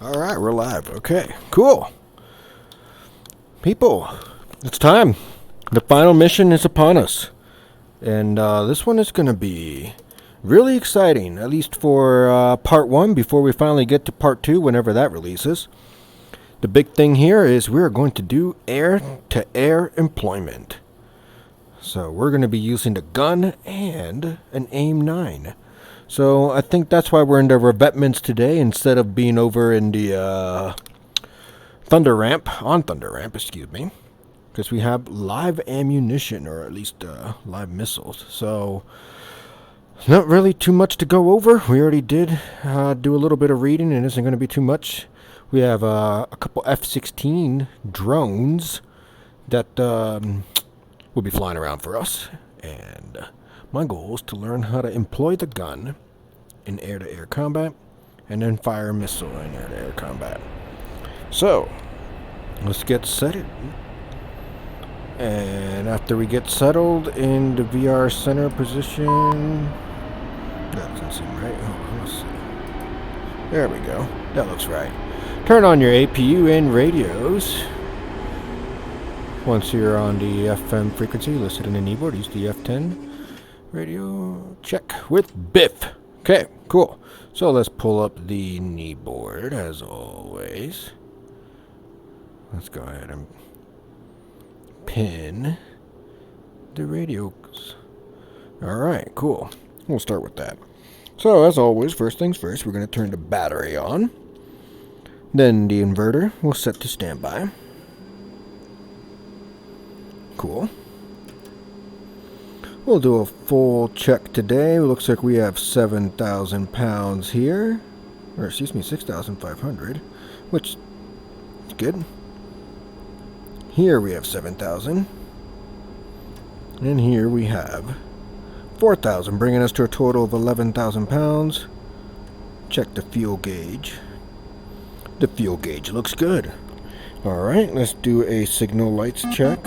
Alright, we're live. Okay, cool. People, it's time. The final mission is upon us. And this one is going to be really exciting, at least for part 1 before we finally get to part 2 whenever that releases. The big thing here is we're going to do air-to-air employment. So we're going to be using the gun and an AIM-9. So I think that's why we're in the revetments today instead of being over in the Thunder Ramp, excuse me. Because we have live ammunition, or at least live missiles. So not really too much to go over. We already did do a little bit of reading, and it isn't going to be too much. We have a couple F-16 drones that will be flying around for us. And my goal is to learn how to employ the gun in air-to-air combat and then fire a missile in air-to-air combat. So, let's get set. And after we get settled in the VR center position, that doesn't seem right. Hold on, let's see. There we go. That looks right. Turn on your APU and radios. Once you're on the FM frequency listed in the kneeboard, use the F10 radio check with Biff. Okay, cool. So let's pull up the kneeboard as always. Let's go ahead and pin the radios. Alright, cool. We'll start with that. So as always, first things first, we're going to turn the battery on. Then the inverter will set to standby. Cool. We'll do a full check today. It looks like we have 7,000 pounds here. Or excuse me, 6,500. Which is good. Here we have 7,000. And here we have 4,000, bringing us to a total of 11,000 pounds. Check the fuel gauge. The fuel gauge looks good. Alright, let's do a signal lights check.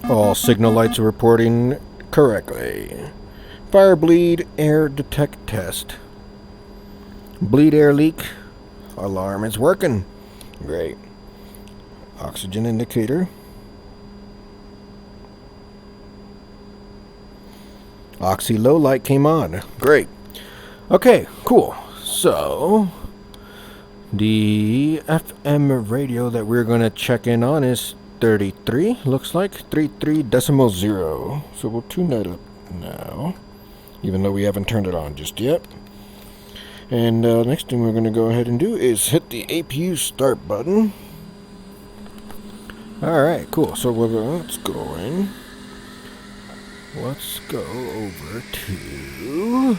All signal lights are reporting correctly. Fire bleed air detect test. Bleed air leak. Alarm is working. Great. Oxygen indicator. Oxy low light came on. Great. Okay, cool. So, the FM radio that we're going to check in on is 33, looks like 33.0. So we'll tune that up now, even though we haven't turned it on just yet. And next thing we're going to go ahead and do is hit the APU start button. Alright, cool. So let's go in. Let's go over to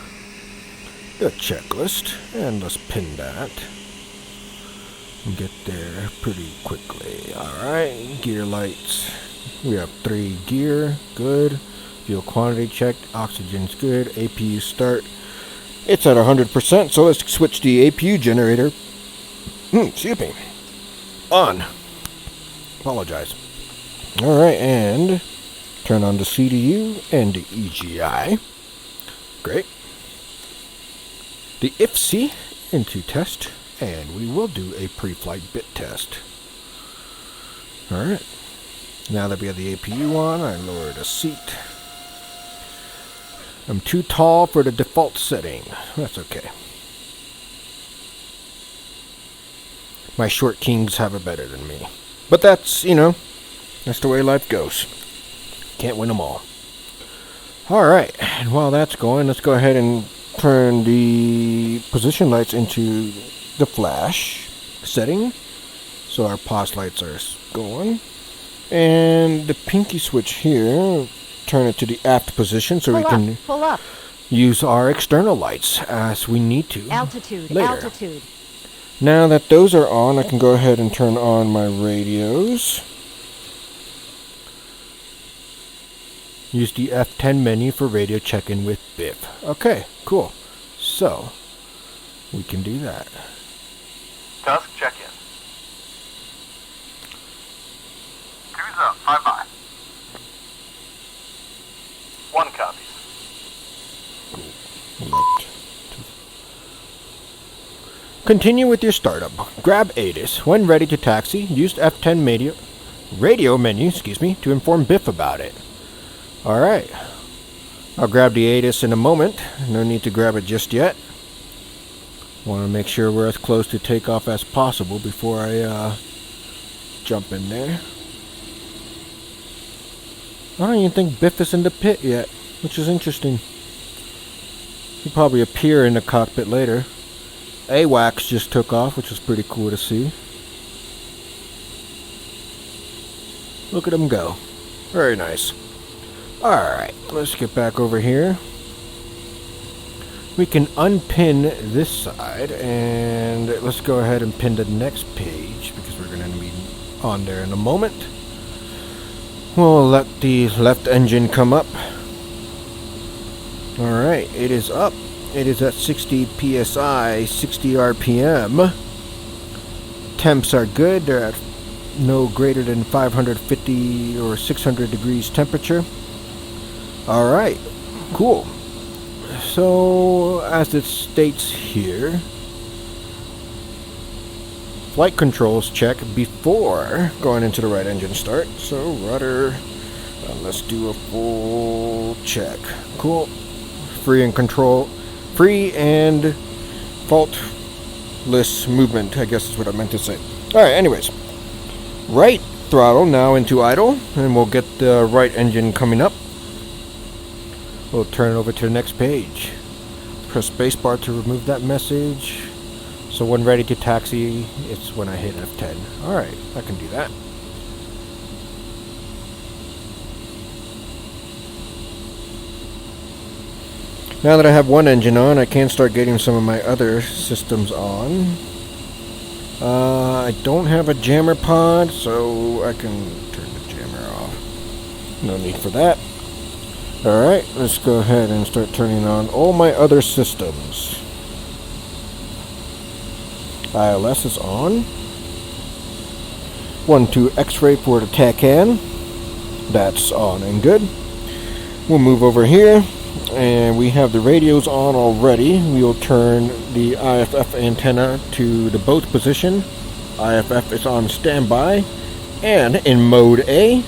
the checklist and let's pin that. Get there pretty quickly. Alright, gear lights. We have 3 gear. Good. Fuel quantity checked. Oxygen's good. APU start. It's at 100%, so let's switch the APU generator. Excuse me. On. Apologize. Alright, and turn on the CDU and the EGI. Great. The IFC into test. And we will do a pre-flight bit test. Alright. Now that we have the APU on, I lower the seat. I'm too tall for the default setting. That's okay. My short kings have it better than me. But that's, that's the way life goes. Can't win them all. Alright. And while that's going, let's go ahead and turn the position lights into the flash setting, so our POS lights are going, and the pinky switch here, turn it to the aft position so we can pull up. Use our external lights as we need to altitude later. Altitude. Now that those are on, I can go ahead and turn on my radios. Use the F10 menu for radio check-in with Biff. Okay, cool. So we can do that. Tusk, check in. Cruise up, 5-5. 1 copies. Left to Continue with your startup. Grab ATIS. When ready to taxi, use F10 radio menu, to inform Biff about it. Alright. I'll grab the ATIS in a moment. No need to grab it just yet. Want to make sure we're as close to takeoff as possible before I jump in there. I don't even think Biff is in the pit yet, which is interesting. He'll probably appear in the cockpit later. AWACS just took off, which was pretty cool to see. Look at him go. Very nice. Alright, let's get back over here. We can unpin this side, and let's go ahead and pin the next page, because we're going to be on there in a moment. We'll let the left engine come up. Alright, it is up. It is at 60 psi, 60 RPM. Temps are good. They're at no greater than 550 or 600 degrees temperature. Alright, cool. So, as it states here, flight controls check before going into the right engine start. So, rudder, let's do a full check. Cool. Free and faultless movement, I guess is what I meant to say. Alright, anyways. Right throttle now into idle, and we'll get the right engine coming up. We'll turn it over to the next page. Press spacebar to remove that message. So when ready to taxi, it's when I hit F10. Alright, I can do that. Now that I have one engine on, I can start getting some of my other systems on. I don't have a jammer pod, so I can turn the jammer off. No need for that. Alright, let's go ahead and start turning on all my other systems. ILS is on. 1-2 X-ray for the TACAN. That's on and good. We'll move over here, and we have the radios on already. We'll turn the IFF antenna to the boat position. IFF is on standby and in mode A.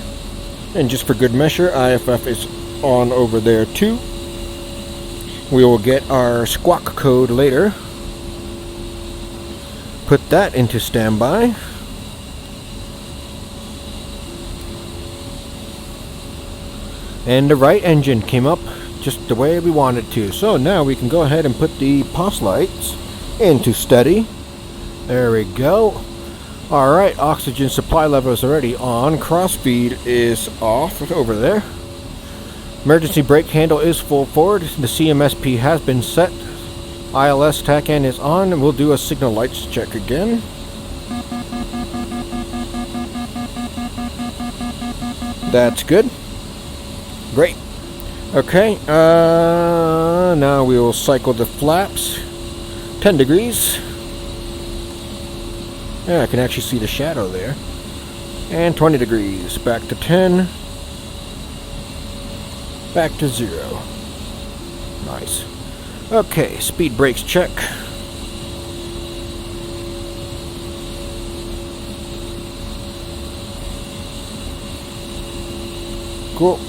And just for good measure, IFF is on over there too. We will get our squawk code later. Put that into standby. And the right engine came up just the way we wanted to. So now we can go ahead and put the POS lights into steady. There we go. Alright, oxygen supply level is already on. Crossfeed is off over there. Emergency brake handle is full forward. The CMSP has been set. ILS TACAN is on, and we'll do a signal lights check again. That's good. Great. Okay, now we will cycle the flaps. 10 degrees. Yeah, I can actually see the shadow there. And 20 degrees. Back to 10. Back to 0. Nice. Okay, speed brakes check. Cool.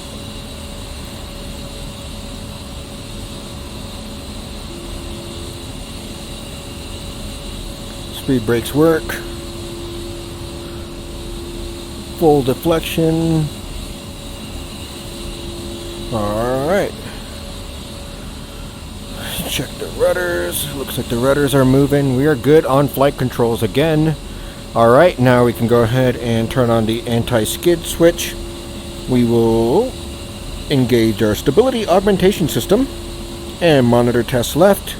Speed brakes work. Full deflection. Alright. Check the rudders. Looks like the rudders are moving. We are good on flight controls again. Alright, now we can go ahead and turn on the anti-skid switch. We will engage our stability augmentation system and monitor test left.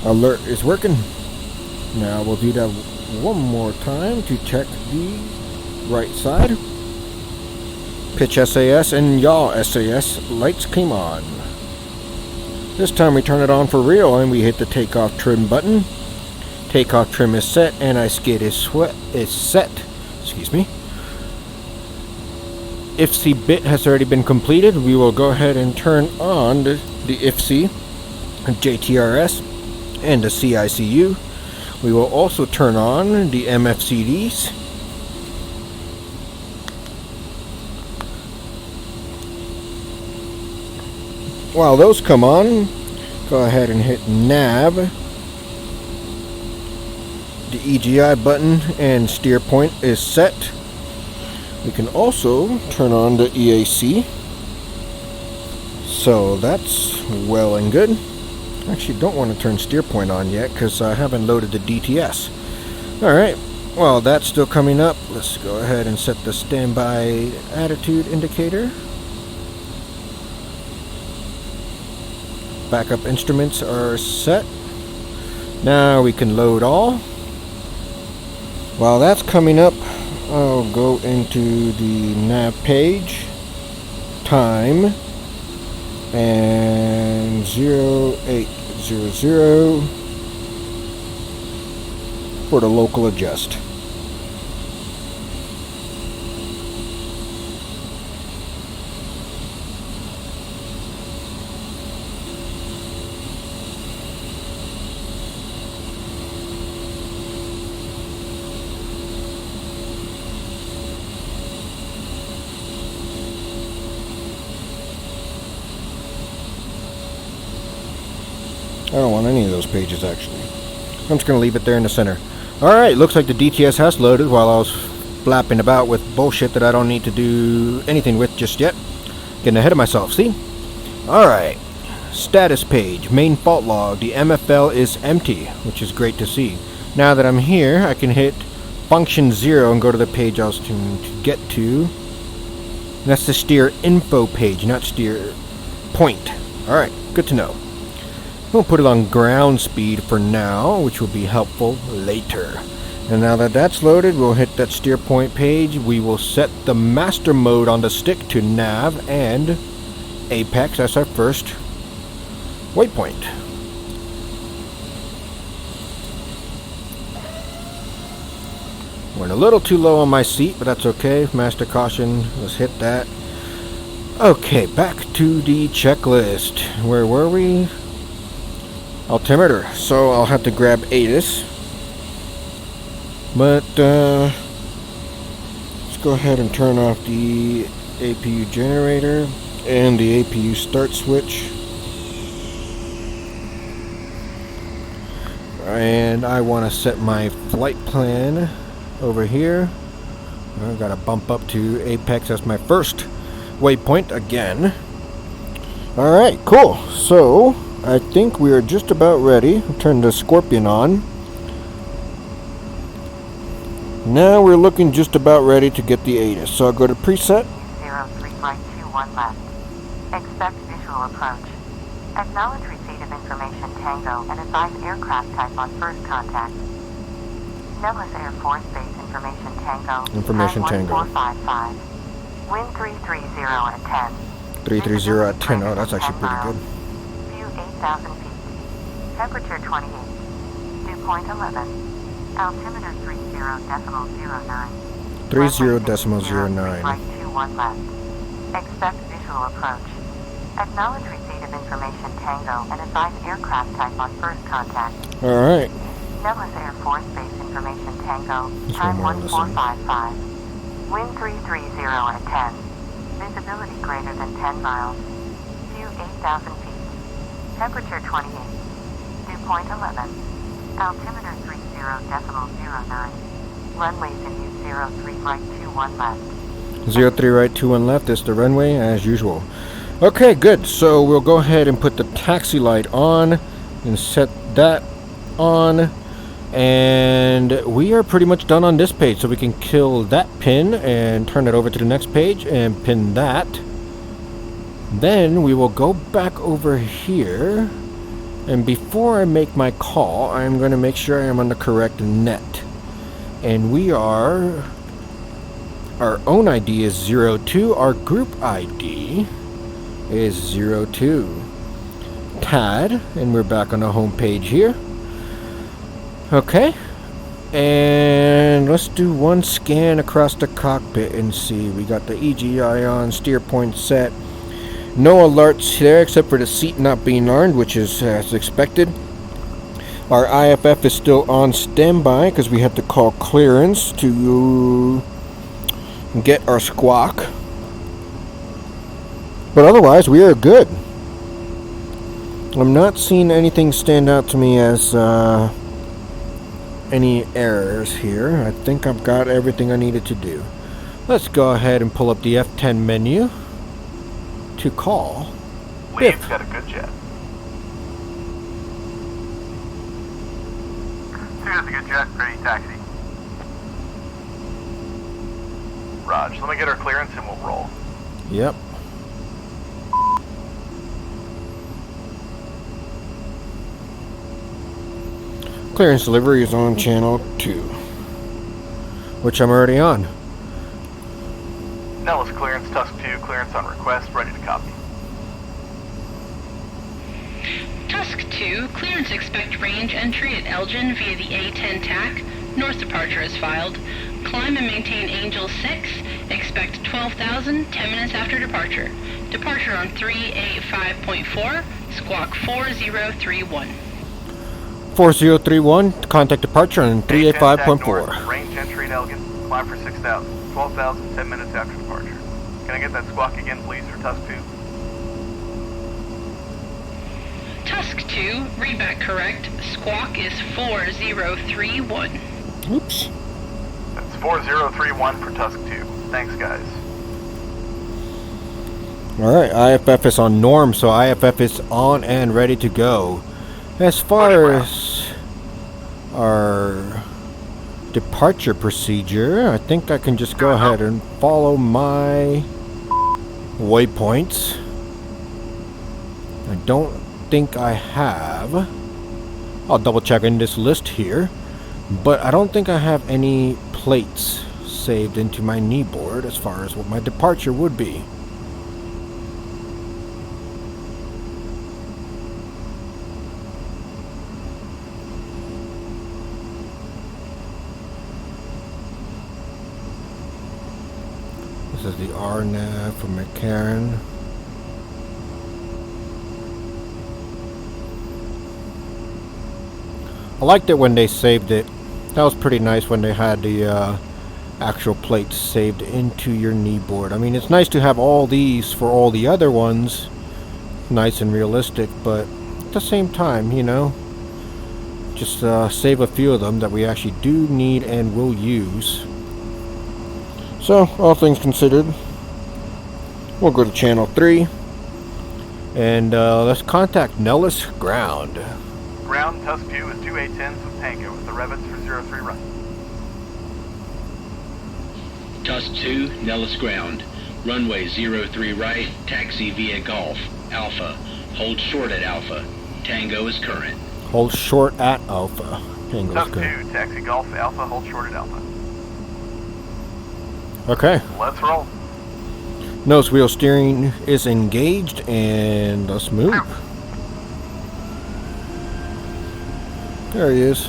Alert is working. Now we'll do that one more time to check the right side. Pitch SAS and yaw SAS lights came on. This time we turn it on for real and we hit the takeoff trim button. Takeoff trim is set and our skid is set. Excuse me. IFC bit has already been completed. We will go ahead and turn on the IFC JTRS and the CICU. We will also turn on the MFCDs. While those come on, go ahead and hit nav, the EGI button, and steer point is set. We can also turn on the EAC. So that's well and good. Actually don't want to turn steer point on yet because I haven't loaded the DTS. Alright, well that's still coming up. Let's go ahead and set the standby attitude indicator. Backup instruments are set. Now we can load all. While that's coming up, I'll go into the nav page, time, and 0800 for the local adjust. I don't want any of those pages actually. I'm just going to leave it there in the center. Alright, looks like the DTS has loaded while I was flapping about with bullshit that I don't need to do anything with just yet. Getting ahead of myself, see? Alright, status page, main fault log, the MFL is empty, which is great to see. Now that I'm here, I can hit function 0 and go to the page I was to get to. And that's the steer info page, not steer point. Alright, good to know. We'll put it on ground speed for now, which will be helpful later. And now that that's loaded, we'll hit that steer point page. We will set the master mode on the stick to nav and apex. That's our first waypoint. Went a little too low on my seat, but that's okay. Master caution, let's hit that. Okay, back to the checklist. Where were we? Altimeter, so I'll have to grab ATIS, but let's go ahead and turn off the APU generator and the APU start switch, and I want to set my flight plan over here. I've got to bump up to apex. That's my first waypoint again. Alright, cool. So I think we are just about ready. I'll turn the Scorpion on. Now we're looking just about ready to get the ATIS. So I'll go to preset. 03 right 21 left. Expect visual approach. Acknowledge receipt of information Tango and advise aircraft type on first contact. Nellis Air Force Base information Tango. Information Tango. 1455. Wind 330 at 10. 330 at 10. Oh, that's actually pretty good. 8,000 feet. Temperature 28. Dew point 11. Altimeter 30.09. 30.09. Right 21 left. Expect visual approach. Acknowledge receipt of information Tango and advise aircraft type on first contact. Alright. Nellis Air Force Base information Tango. Just Time one more 1455. Wind 330 at 10. Visibility greater than 10 miles. View 8,000 feet. Temperature 28. Dew point 11. Altimeter 30.09. Runways in use 03 right 21 left. 03 right 21 left is the runway as usual. Okay, good. So we'll go ahead and put the taxi light on and set that on. And we are pretty much done on this page. So we can kill that pin and turn it over to the next page and pin that. Then we will go back over here, and before I make my call, I'm going to make sure I am on the correct net. And we are, our own ID is 02, our group ID is 02. TAD, and we're back on the home page here. Okay, and let's do one scan across the cockpit and see. We got the EGI on, steer point set. No alerts there except for the seat not being armed, which is as expected. Our IFF is still on standby because we have to call clearance to get our squawk. But otherwise, we are good. I'm not seeing anything stand out to me as any errors here. I think I've got everything I needed to do. Let's go ahead and pull up the F10 menu to call. Lee's got a good jet. Two has a good jet, ready taxi. Raj, let me get our clearance and we'll roll. Yep. Clearance delivery is on channel 2, which I'm already on. Nellis clearance, Tusk 2, clearance on request, ready to copy. Tusk 2, clearance expect range entry at Elgin via the A-10CII. North departure is filed. Climb and maintain Angel 6. Expect 12,000, 10 minutes after departure. Departure on 385.4, squawk 4031. 4031, contact departure on 385.4. Range entry at Elgin, climb for 6,000, 12,000, 10 minutes after departure. Can I get that squawk again, please, for Tusk 2? Tusk 2, read back correct. Squawk is 4031. Oops. That's 4031 for Tusk 2. Thanks, guys. Alright, IFF is on norm, so IFF is on and ready to go. As far as our departure procedure, I think I can just go ahead and follow my waypoints. I don't think I have. I'll double check in this list here, but I don't think I have any plates saved into my kneeboard as far as what my departure would be. This is the RNAV from McCarran. I liked it when they saved it. That was pretty nice when they had the actual plates saved into your kneeboard. I mean, it's nice to have all these for all the other ones. Nice and realistic, but at the same time, you know, just save a few of them that we actually do need and will use. So, all things considered, we'll go to channel 3 and let's contact Nellis Ground. Ground, Tusk 2 is 2 A-10s with Tango with the Revits for 03 right. Tusk 2, Nellis Ground. Runway 03 right, taxi via Golf. Alpha. Hold short at Alpha. Tango is current. Hold short at Alpha. Tango's Tusk good. 2, taxi Golf Alpha, hold short at Alpha. Okay. Let's roll. Nose wheel steering is engaged, and let's move. There he is.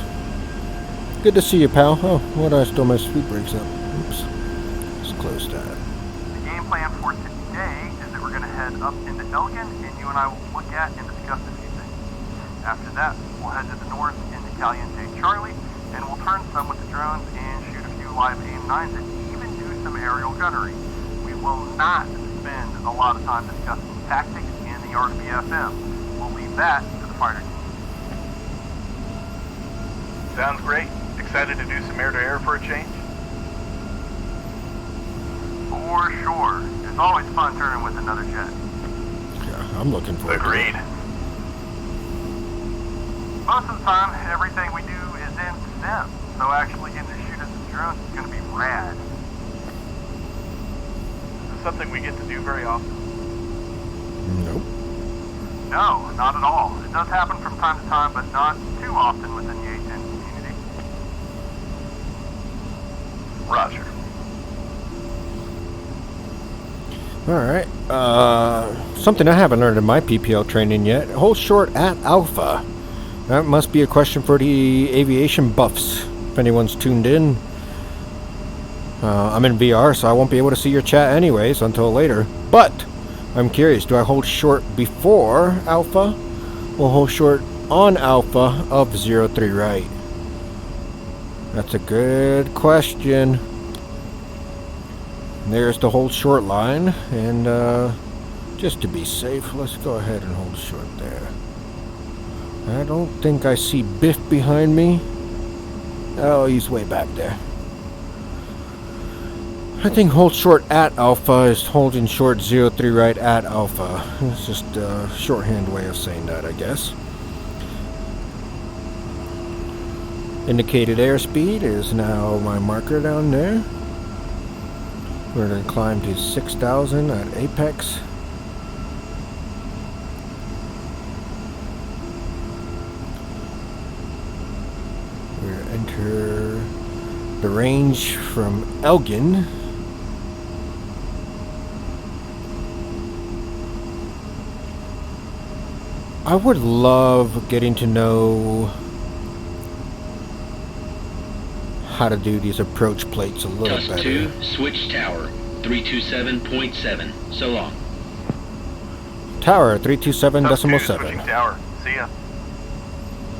Good to see you, pal. Oh, what did I still my speed brakes up? Oops. Let's close that. The game plan for today is that we're going to head up into Elgin, and you and I will look at and discuss a few things. After that, we'll head to the north into Caliente Charlie, and we'll turn some with the drones and shoot a few live AIM-9s and even do some aerial gunnery. We will not spend a lot of time discussing tactics and the art of BFM. We'll leave that to the fighter team. Sounds great. Excited to do some air-to-air for a change? For sure. It's always fun turning with another jet. Yeah, I'm looking forward to it. Agreed. Most of the time, everything we do is in sim, so actually getting to shoot at some drones is going to be rad. Is this something we get to do very often? Nope. No, not at all. It does happen from time to time, but not too often within the A-10 community. Roger. Alright. Something I haven't learned in my PPL training yet. Hold short at Alpha. That must be a question for the aviation buffs, if anyone's tuned in. I'm in VR, so I won't be able to see your chat anyways until later. But I'm curious, do I hold short before Alpha or hold short on Alpha of 03 right? That's a good question. There's the hold short line, and just to be safe, let's go ahead and hold short there. I don't think I see Biff behind me. Oh, he's way back there. I think hold short at Alpha is holding short 03 right at Alpha. It's just a shorthand way of saying that, I guess. Indicated airspeed is now my marker down there. We're going to climb to 6,000 at apex. We're going to enter the range from Elgin. I would love getting to know how to do these approach plates a little Tusk better. 2, switch tower, 327.7. So long. Tower 327.7. Switching tower. See ya.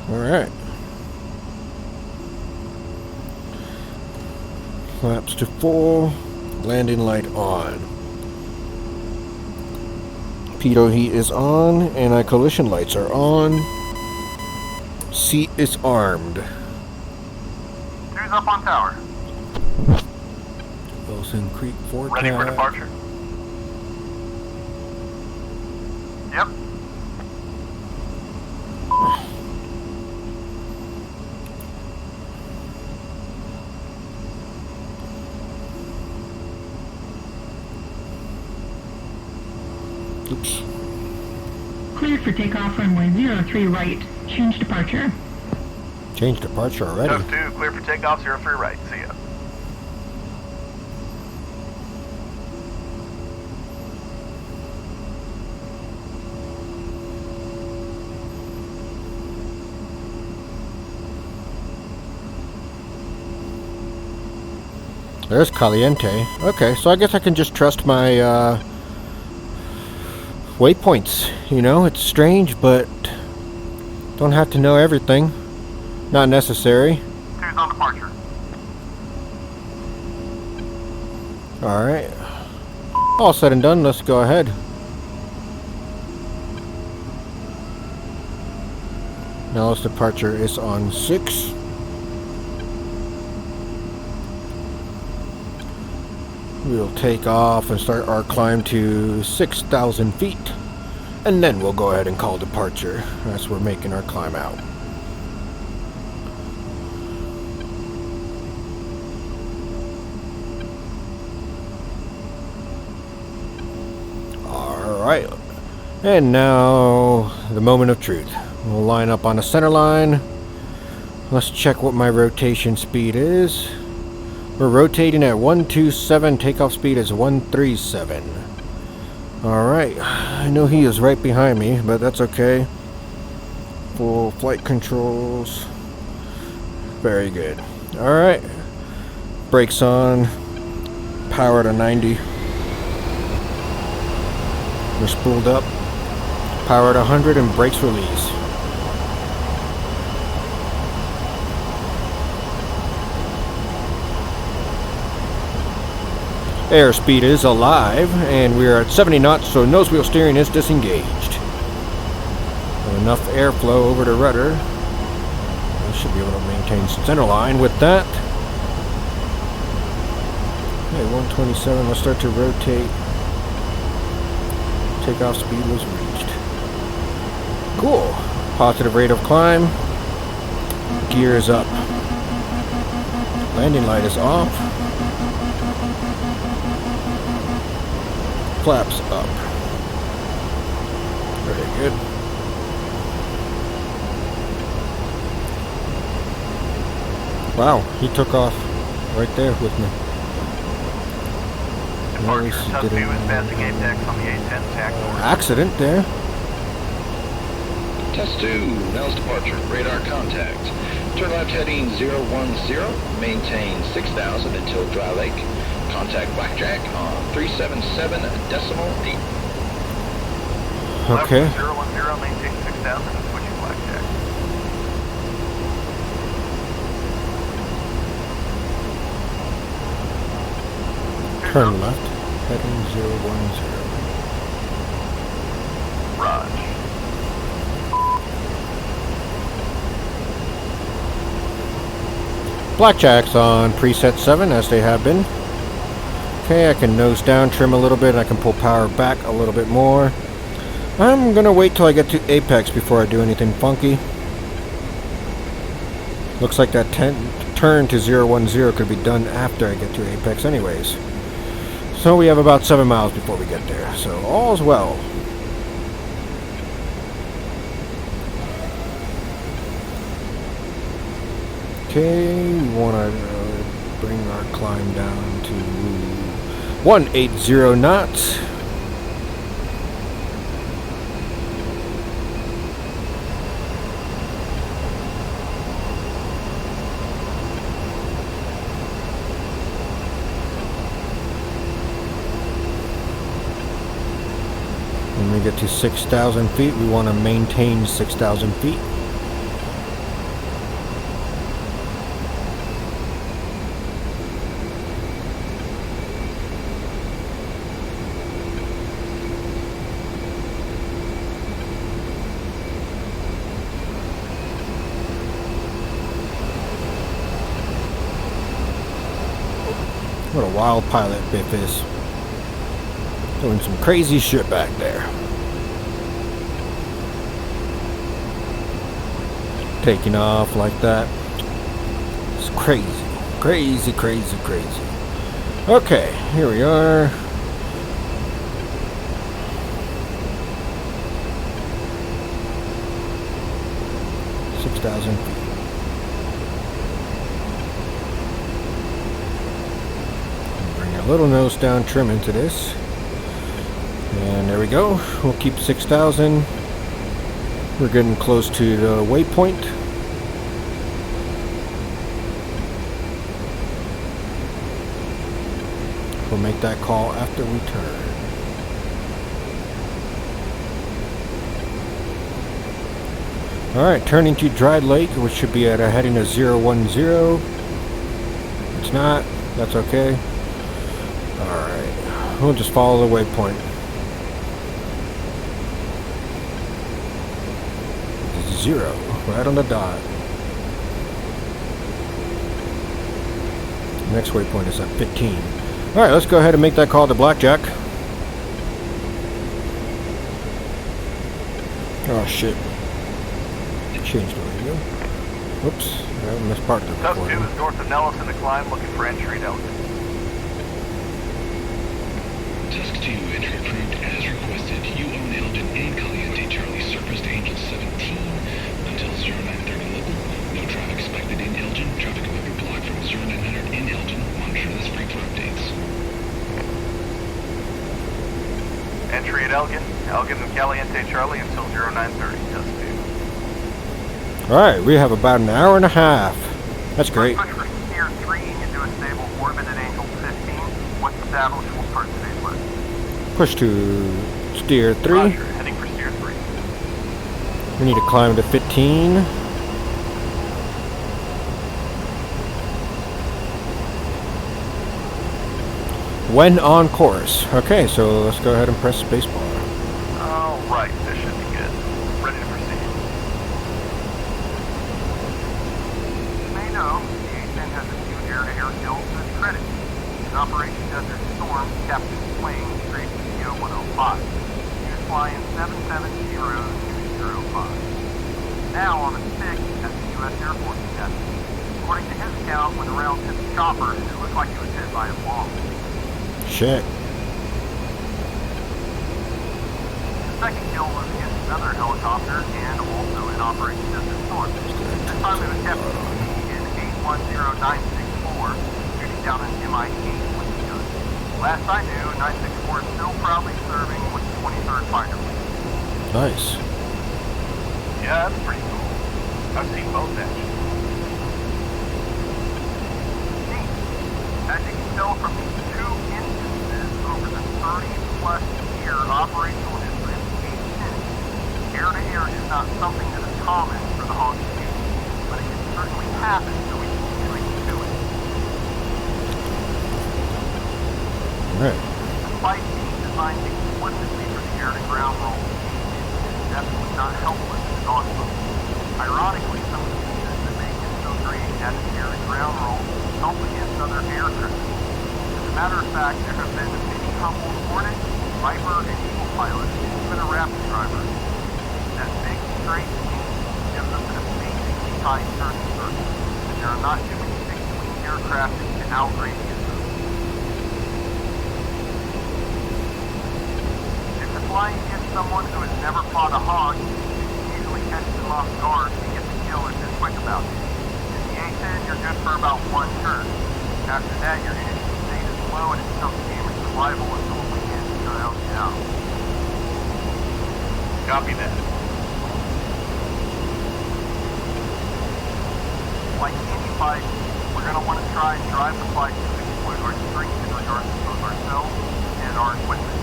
Alright. Flaps to full. Landing light on. Pitot heat is on. Anti-collision lights are on. Seat is armed. Who's up on tower? Wilson Creek forecast. Ready for departure? Yep. Oops. Cleared for takeoff runway 03 right. Change departure. Change departure already. Tusk 2, clear for takeoff, 03 right. See ya. There's Caliente. Okay, so I guess I can just trust my waypoints. You know, it's strange, but don't have to know everything. Not necessary. 2's on departure. Alright. All said and done, let's go ahead. Now's departure is on 6. We'll take off and start our climb to 6,000 feet. And then we'll go ahead and call departure as we're making our climb out. Alright. And now the moment of truth. We'll line up on the center line. Let's check what my rotation speed is. We're rotating at 127, takeoff speed is 137. Alright, I know he is right behind me, but that's okay. Full flight controls. Very good. Alright, brakes on, power to 90. We're spooled up, power to 100 and brakes release. Airspeed is alive, and we are at 70 knots, so nose wheel steering is disengaged. With enough airflow over the rudder, we should be able to maintain center line with that. Okay, 127, let's start to rotate. Takeoff speed was reached. Cool. Positive rate of climb. Gear is up. Landing light is off. Flaps up. Very good. Wow, he took off right there with me. Departure. Nice, Tusk 2 did is it. passing apex on the A-10CII north. Accident there. Test 2, now's departure, radar contact. Turn left heading 010, maintain 6,000 until Dry Lake. Contact Blackjack on 377.8. Okay. Left 010, maintain 6,000 and switching Blackjack. Turn left, heading 010. Raj. Blackjacks on preset 7 as they have been. Okay, I can nose down, trim a little bit, and I can pull power back a little bit more. I'm gonna wait till I get to apex before I do anything funky. Looks like that turn to 010 could be done after I get to apex anyways. So we have about 7 miles before we get there, so all's well. Okay, we want to bring our climb down to 180 knots. When we get to 6,000 feet, we want to maintain 6,000 feet. What a wild pilot Biff is. Doing some crazy shit back there. Taking off like that. It's crazy. Crazy, crazy, crazy. Okay, here we are. $6,000 feet. Little nose down trim into this, and there we go. We'll keep 6,000. We're getting close to the waypoint. We'll make that call after we turn. Alright, turning to Dry Lake, which should be at a heading of 010. It's not, that's okay. Alright, we'll just follow the waypoint. 0, right on the dot. Next waypoint is at 15. Alright, let's go ahead and make that call to Blackjack. Oh shit. Changed the radio. Whoops, I missed part of the Tusk 2 recording. is north of Nellis in the climb, looking for entry at Elgin. Tusk 2, entry approved as requested. You own Elgin and Caliente Charlie, surface to Angel 17 until 0930 local. No traffic expected in Elgin. Traffic will be blocked from 0900 in Elgin. Monitor this free for updates. Entry at Elgin. Elgin and Caliente Charlie until 0930. Tusk 2. Alright, we have about an hour and a half. That's great. Push for steer 3 into a stable orbit at Angel 15. Once established, we'll start today's list. Push to steer 3. Roger, heading for steer 3. We need to climb to 15. When on course. Okay, so let's go ahead and press spacebar. Alright, this should be good. Ready to proceed. You may know, the A-10 has a few air-to-air kills to its credit. In Operation Desert Storm, Captain Swain traced CO 105. He was flying 770-205. Now on a stick at the U.S. Air Force Academy. According to his account, when the round hit the chopper, it looked like he was hit by a bomb. Shit. The second kill was against another helicopter and also in Operation Desert Storm. This time it was Captain T in 810964, shooting down an Mi-8 with the gun. Last I knew, 964 is still proudly serving with the 23rd Fighter Wing. Nice. Yeah, that's pretty cool. I've seen both actually. Neat. As you can tell from these two instances over the 30-plus year operational history of the A-10, air-to-air is not something that is common for the Hawk Q, but it can certainly happen, so we keep doing to it. Alright. Despite being designed explicitly for the air-to-ground role, it's definitely not helpless in dog mode. Ironically, some of the features that make it so great at its air-to-ground role help against other aircraft. As a matter of fact, there have been many humbled Hornet, Viper, and Eagle pilots, and even a Rapid driver. That big, straight wing gives us an amazingly high turning circle, and there are not too many fixed-wing aircraft that can out-radius them. If you're flying against someone who has never fought a hog, you can usually catch them off guard and get the kill if you're quick about it. In the A-10, you're good for about one turn. After that, you're going to need to stay slow and it's tough damage survival until we can out you out. Copy that. Like any fight, we're going to want to try and drive the fight to exploit our strength in regards to both ourselves and our equipment.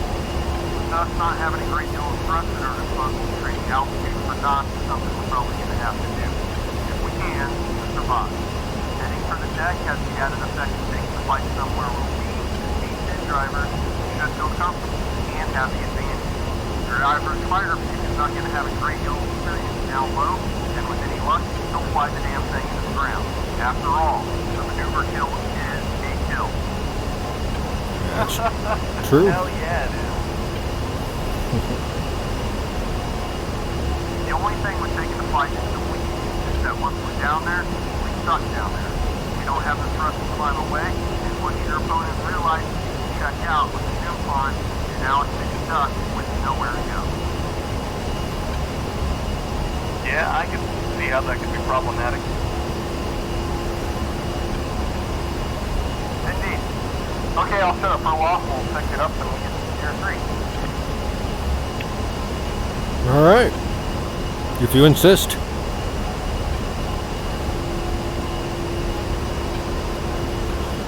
With us not having a great deal of thrust at our disposal, trading altitude for knots is something we're probably going to have to do, if we can, to survive. Heading for the deck has the added effect of making the fight somewhere where we, as A-10 drivers, should feel comfortable and have the advantage. Your driver's fighter pick is not going to have a great deal of experience down low, and with any luck, he'll fly the damn thing into the ground. After all, the maneuver kill is a kill. That's true. Hell yeah, it is. The only thing with taking the fight into the weeds is that once we're down there, we're stuck down there. We don't have the thrust to climb away, and once your opponent realizes you can check out with the gym pond, you're now a city duck with nowhere to go. Yeah, I can see how that could be problematic. Indeed. Okay, I'll set up for a walk. We'll pick it up and we'll get to Tier 3. Alright. If you insist.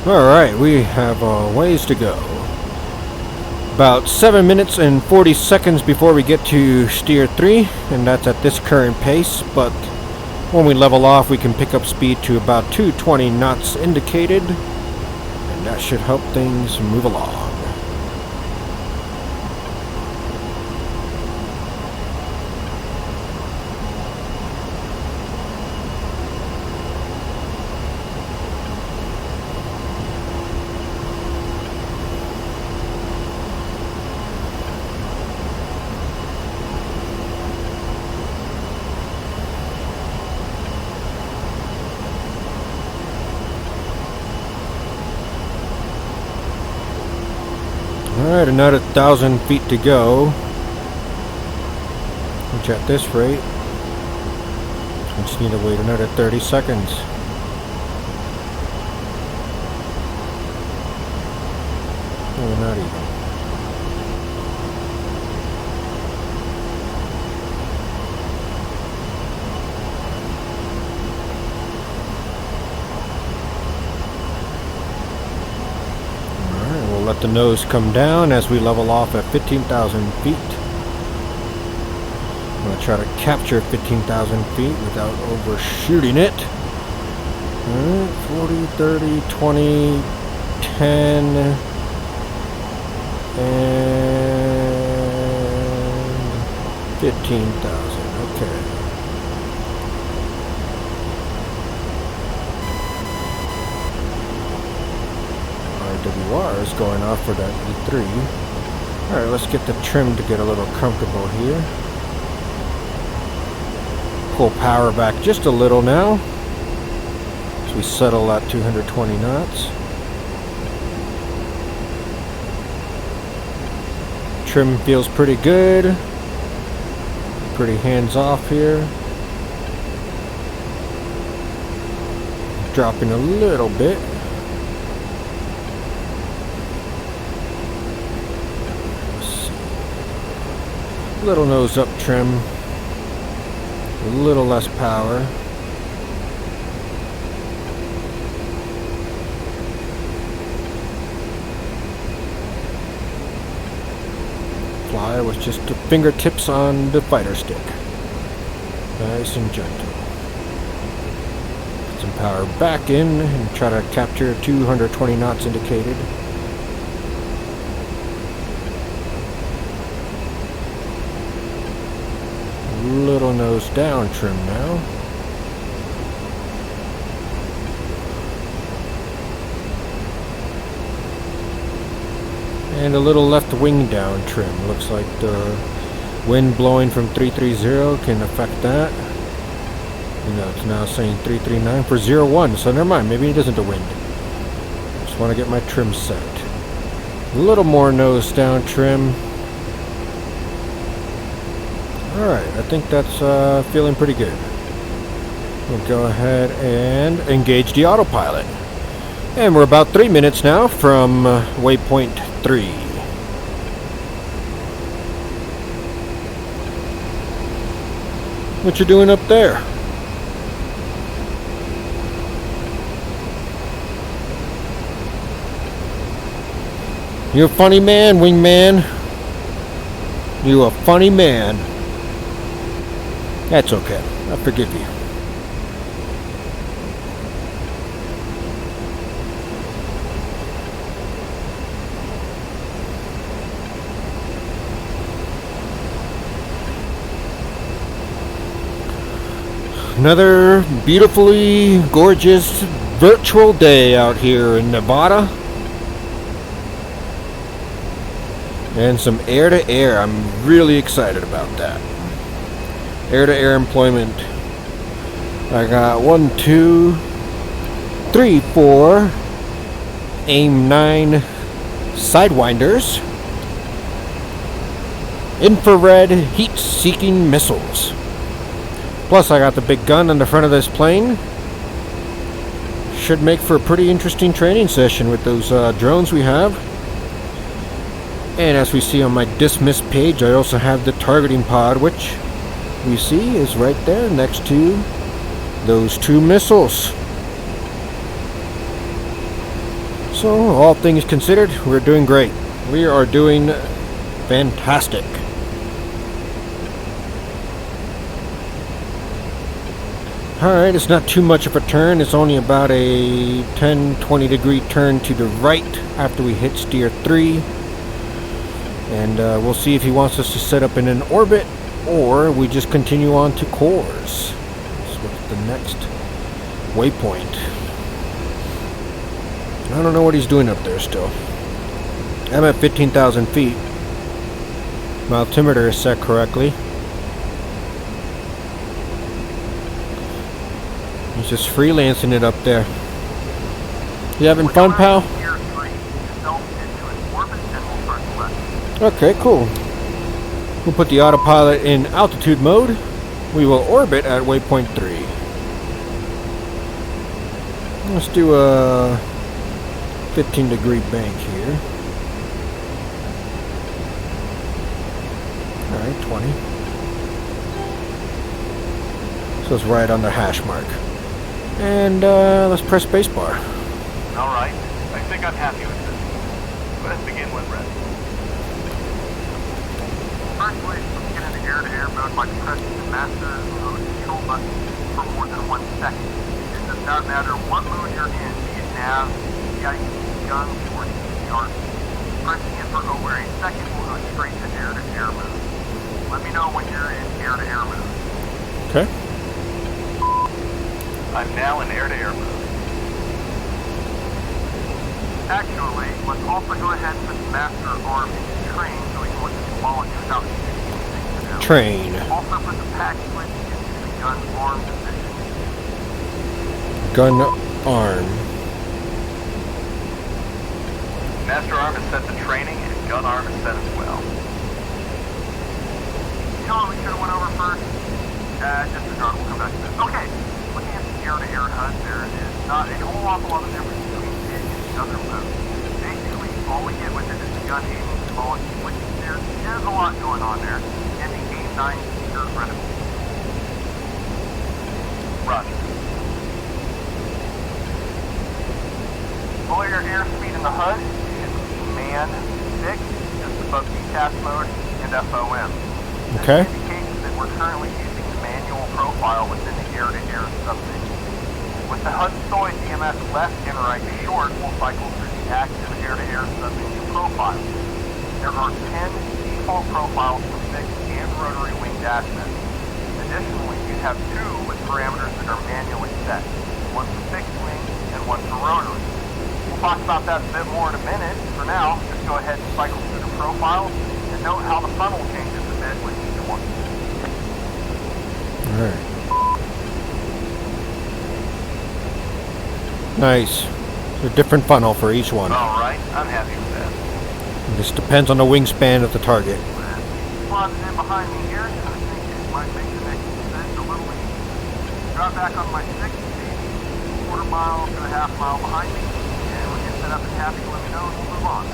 Alright, we have a ways to go. About 7 minutes and 40 seconds before we get to Tier 3, and that's at this current pace, but when we level off we can pick up speed to about 220 knots indicated, and that should help things move along. Alright, another 1,000 feet to go. Which at this rate, I just need to wait another 30 seconds. Oh, not even. Let the nose come down as we level off at 15,000 feet. I'm going to try to capture 15,000 feet without overshooting it. 40, 30, 20, 10, and 15,000. Okay. WR is going off for that E3. Alright, let's get the trim to get a little comfortable here. Pull power back just a little now as we settle at 220 knots. Trim feels pretty good. Pretty hands off here. Dropping a little bit. Little nose up trim, a little less power. Fly with just the fingertips on the fighter stick. Nice and gentle. Put some power back in and try to capture 220 knots indicated. down trim now. And a little left wing down trim. Looks like the wind blowing from 330 can affect that. You know, it's now saying 339 for 01, so never mind, maybe it isn't the wind. Just want to get my trim set. A little more nose down trim. Alright, I think that's feeling pretty good. We'll go ahead and engage the autopilot. And we're about 3 minutes now from waypoint 3. What you doing up there? You a funny man, wingman. You a funny man. That's okay. I forgive you. Another beautifully gorgeous virtual day out here in Nevada. And some air-to-air. I'm really excited about that. Air-to-air employment. I got 1, 2, 3, 4 AIM-9 Sidewinders. Infrared heat-seeking missiles. Plus I got the big gun on the front of this plane. Should make for a pretty interesting training session with those drones we have. And as we see on my dismiss page, I also have the targeting pod, which we see is right there next to those 2 missiles. So, all things considered, we're doing great. We are doing fantastic. Alright, it's not too much of a turn. It's only about a 10-20 degree turn to the right after we hit steer 3. And we'll see if he wants us to set up in an orbit or we just continue on to cores. That's what's the next waypoint. I don't know what he's doing up there still. I'm at 15,000 feet. My altimeter is set correctly. He's just freelancing it up there. You having fun, pal? Okay, cool. We'll put the autopilot in altitude mode. We will orbit at waypoint 3. Let's do a 15 degree bank here. Alright, 20. So it's right on the hash mark. And let's press spacebar. Alright, I think I'm happy with this. Let's begin when ready. Firstly, let's get into air-to-air mode by pressing the master mode control button for more than 1 second. It does not matter what mode you're in, be it nav, CIE, guns, or CCR. Pressing it for over a second will go straight to air-to-air mode. Let me know when you're in air-to-air mode. Okay. I'm now in air-to-air mode. Actually, let's also go ahead and put the master arm into train so we can look at the molecule without shooting things now. Train. Also put the pack switch into the gun arm position. Gun arm. Master arm is set to training and gun arm is set as well. You know what we should have went over first? Disregard, we'll come back to this. Okay, looking at the air-to-air HUD, there is not a whole awful lot of difference between it and the other mode. Basically, all we get with it is the gun aiming small, which there's a lot going on there, and the AIM-9 secure reticle. Roger. Below your airspeed in the HUD, you should see man 6, just above DCS mode, and FOM. Okay. This indicates that we're currently using the manual profile within the air-to-air submenu. With the HUD SOI DMS left and right short, we'll cycle through the active air-to-air submenu profile. There are 10 default profiles for fixed and rotary wing dashes. The Additionally, you have two with parameters that are manually set. One for fixed wing and one for rotary. We'll talk about that a bit more in a minute. For now, just go ahead and cycle through the profiles and note how the funnel changes a bit with each one. Alright. Nice. A different funnel for each one. Alright, I'm happy with that. This depends on the wingspan of the target. Slotted in behind me here, I think it might make the next descent a little easier. Drop back on my 6 speed, quarter mile to a half mile behind me, and when you're set up and happy, let me know and we'll move on.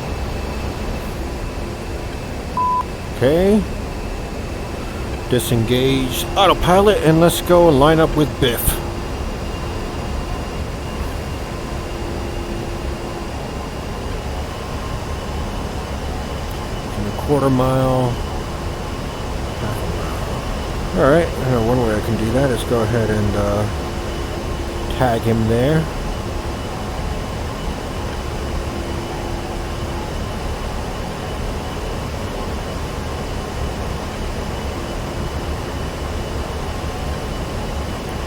Okay. Disengage autopilot and let's go and line up with Biff. And a quarter mile. Alright, one way I can do that is go ahead and tag him there.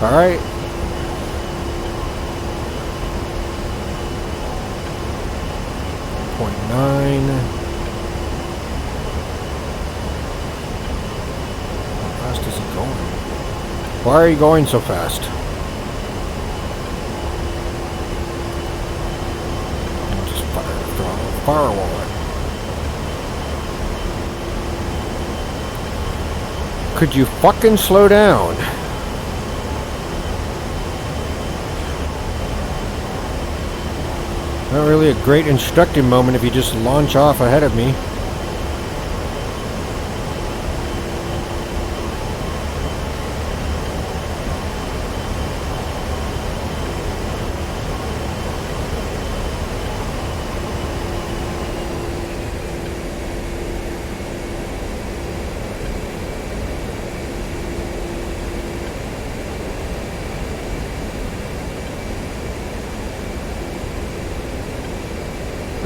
Alright. .9. How fast is he going? Why are you going so fast? I'll just fire the throttle. Firewall it. Could you fucking slow down? Not really a great instructive moment if you just launch off ahead of me.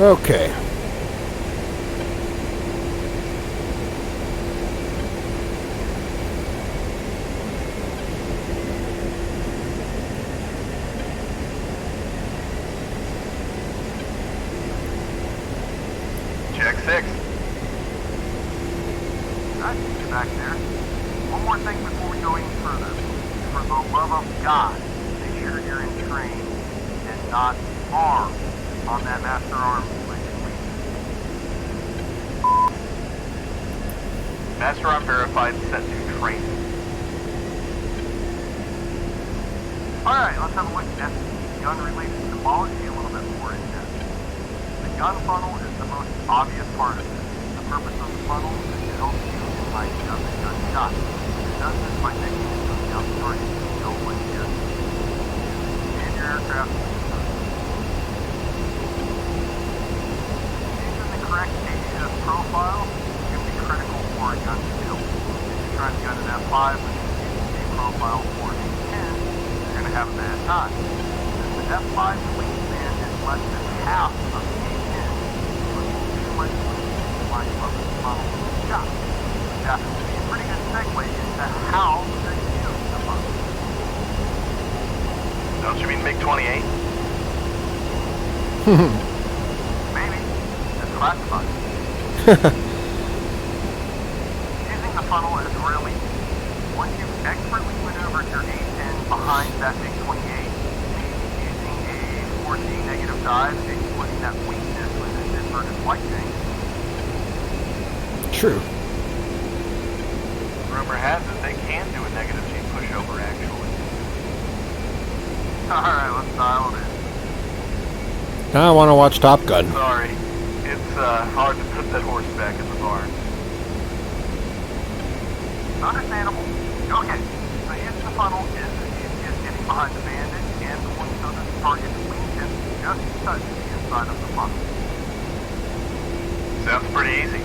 Okay. Check 6. Alright, get back there. One more thing before we go any further. For the love of God, make sure you're in train and not armed on that master arm switch, please. Master arm verified, set to training. Alright, let's have a look at the gun-related symbology a little bit more in depth. The gun funnel is the most obvious part of this. The purpose of the funnel is to help you in lining up a gunshot. It does this by taking into account the target's control when you're in your aircraft. Using the correct DCS profile can be critical for a gun skill. If you're trying to gun an F5 with a profile for an A-10, you're going to have a bad time. Since the F5 wingspan is less than half of the A-10, too much line up with the funnel shot. Which happens to be a pretty good segue into how to use the funnel. Don't you mean MiG-28? Maybe. That's classified. Using the funnel is really easy. Once you've expertly maneuvered your A-10 behind that MiG-28, using a 4G negative dive, exploiting that weakness with this inverted flight tank. True. Rumor has it they can do a negative G pushover, actually. Alright, let's dial it in. Now I want to watch Top Gun. Sorry. It's hard to put that horse back in the barn. Understandable. Okay, so using the funnel is as easy as getting behind the bandit and pulling so that the target's wingtip just touch the inside of the funnel. Sounds pretty easy.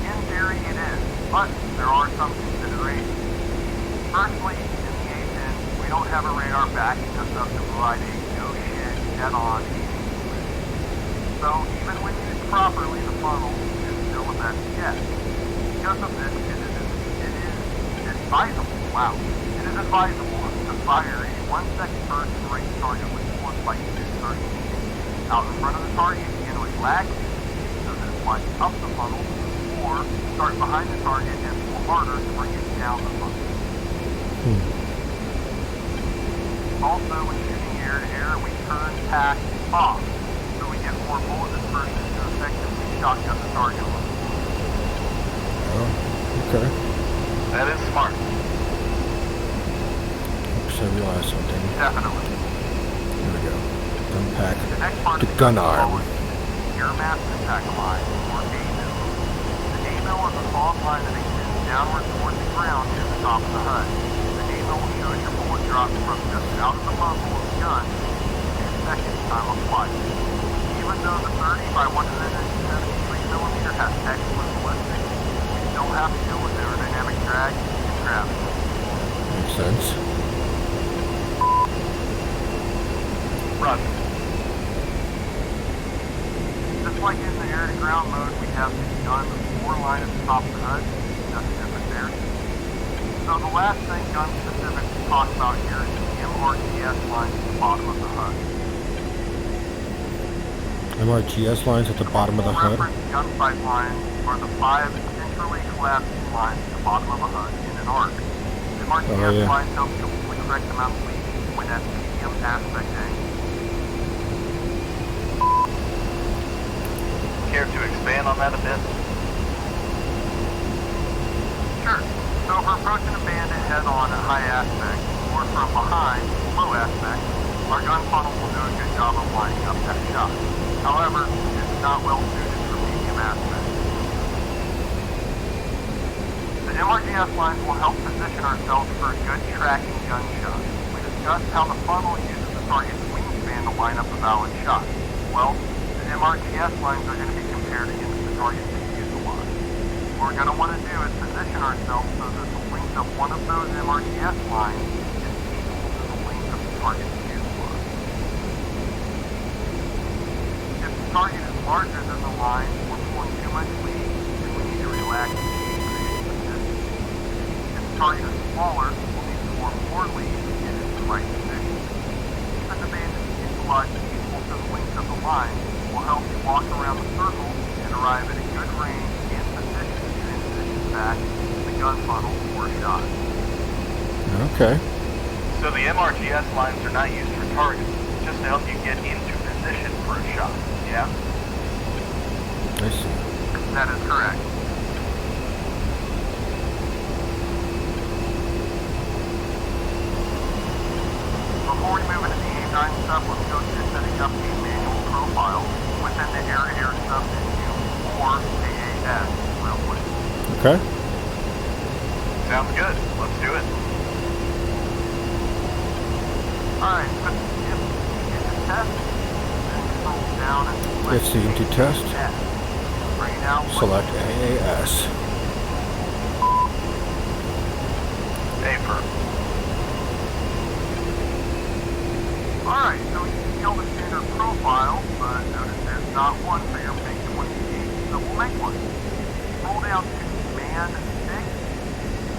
In theory it is, but there are some considerations. Firstly, in the A-10, we don't have a radar backing us up to provide a no-shit, dead-on aiming solution. So even when used properly, the funnel is still a best guess. Because of this, it is advisable, wow. It is advisable to fire a 1-second burst and range target with bullets by using starting out in front of the target and relax so that it flies up the funnel, or start behind the target and pull harder to bring it down the funnel. Also, when shooting air to air, we turn tack off so we get more bullet dispersion to effectively shotgun the target. Oh, okay. That is smart. Oops, I realized something. Definitely. Here we go. Gun pack The next part to gun arm. Air mass impact line, or A-mill. The A-mill is a soft line that extends downward towards the ground near the top of the HUD. The A-mill will show your bullet drop from just out of the muzzle of the gun in seconds time of flight. Even though the 30 by 173mm has excellent ballistics, we still have to deal with aerodynamic drag and gravity. Makes sense. Run. Just like in the air-to-ground mode, we have the gun floor line at the top of the HUD. Nothing different there. So the last thing gun-specific we'll talk about here is the MRTS line at the bottom of the HUD. MRTS lines at the bottom of the HUD. Reference gunsight lines are the 5 centrally collapsing lines at the bottom of the HUD in an arc. MRTS lines help you avoid correct amount of lead when at medium aspect angle. Care to expand on that a bit? Sure. So if we're approaching a bandit head-on at high aspect, or from behind, low aspect, our gun funnel will do a good job of lining up that shot. However, it's not well suited for medium aspect. The MRGS lines will help position ourselves for a good tracking gunshot. We discussed how the funnel uses the target's wingspan to line up a valid shot. Well, the MRGS lines are going to be compared against the target's fuselage. What we're going to want to do is position ourselves so that the length of one of those MRGS lines is equal to the length of the target's fuselage. If the target is larger than the line, we're pulling too much lead, and we need to relax the create position. If the target is smaller, we'll need to pour more lead to get into the right position. Keeping the bandit's fuselage equal to the length of the line will help you walk around the circle and arrive at a good range and position to transition back to the gun funnel for a shot. Okay. So the MRGS lines are not used for targets, just to help you get into position for a shot, yeah? I see. That is correct. Before we move into the A-10 stuff, let's go to setting up the manual profile within the air-to-air submenu, or AAS, real quick. Okay. Sounds good. Let's do it. Alright, put the into test, then scroll down and select FC into test. Bring it out. Select AAS. Paper. Alright, so we can kill the standard profile, but notice there's not one for your MiG-28, so we'll make one. Scroll down to Command 6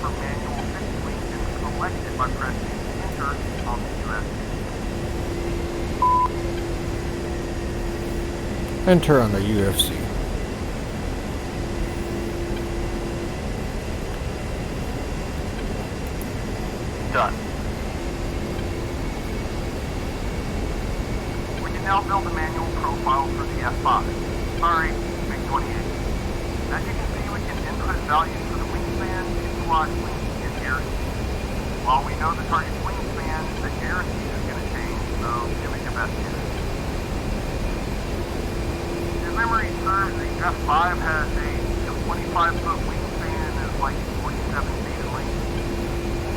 for manual fixed link and select it by pressing Enter on the USB. Enter on the UFC. Done. We can now build a manual profile for the F5. Sorry, MiG-28. As you can see, we can input values for the wingspan, fuselage length, and airspeed. While we know the target's wingspan, the airspeed is going to change, so give it your best guess. If memory serves, the F5 has a 25-foot wingspan and is like 47 feet in length.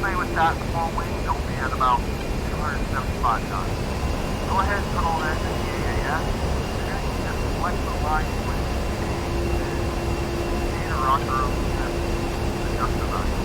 Say with that small wing, it'll be at about 275 knots. Go ahead and put all that in the AAS. Then you just select the line with the rocker of the adjust the value.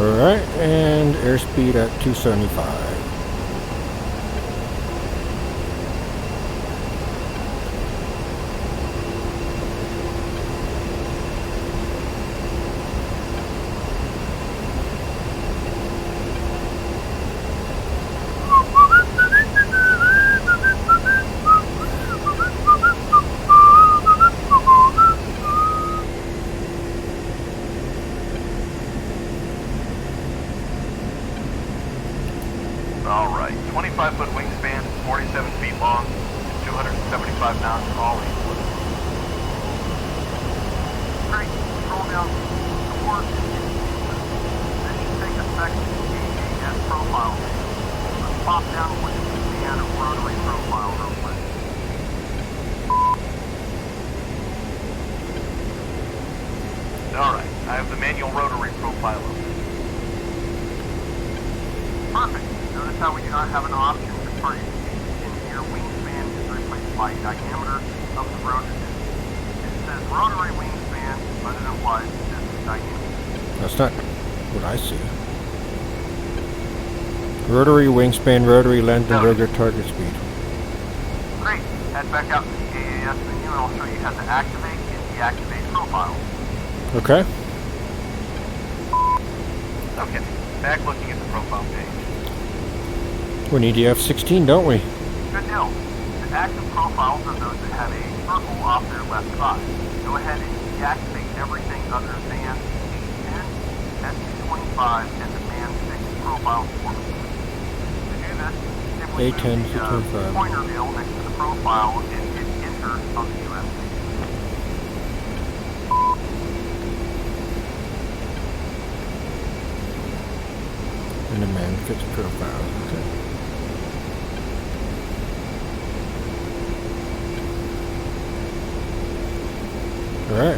Alright, and airspeed at 275. Alright, 25-foot wingspan, 47 feet long, 275 pounds all in. Great, scroll down towards this should take us back to the AAS profile. Let's pop down and look at the scan of rotary profile real quick. Alright, I have the manual rotary profile open. Perfect. Notice how we do not have an option to target in here. Wingspan is replaced by diameter of the rotary. It says rotary wingspan, but it implies this is diameter. That's not what I see. Rotary wingspan, rotary length, and rotary target speed. Great. Head back out to the AAS menu and I'll show you how to activate and deactivate profiles. Okay. Okay. Back looking at the profile page. We need the F-16, don't we? Good deal. The active profiles are those that have a circle off their left side. Go ahead and deactivate everything other than A-10, S-25, and the Man-6 profile for me. To do this, simply A-10, move the S-25. pointer wheel next to the profile and hit enter on the USB. And a man fixed profile. Okay. Alright.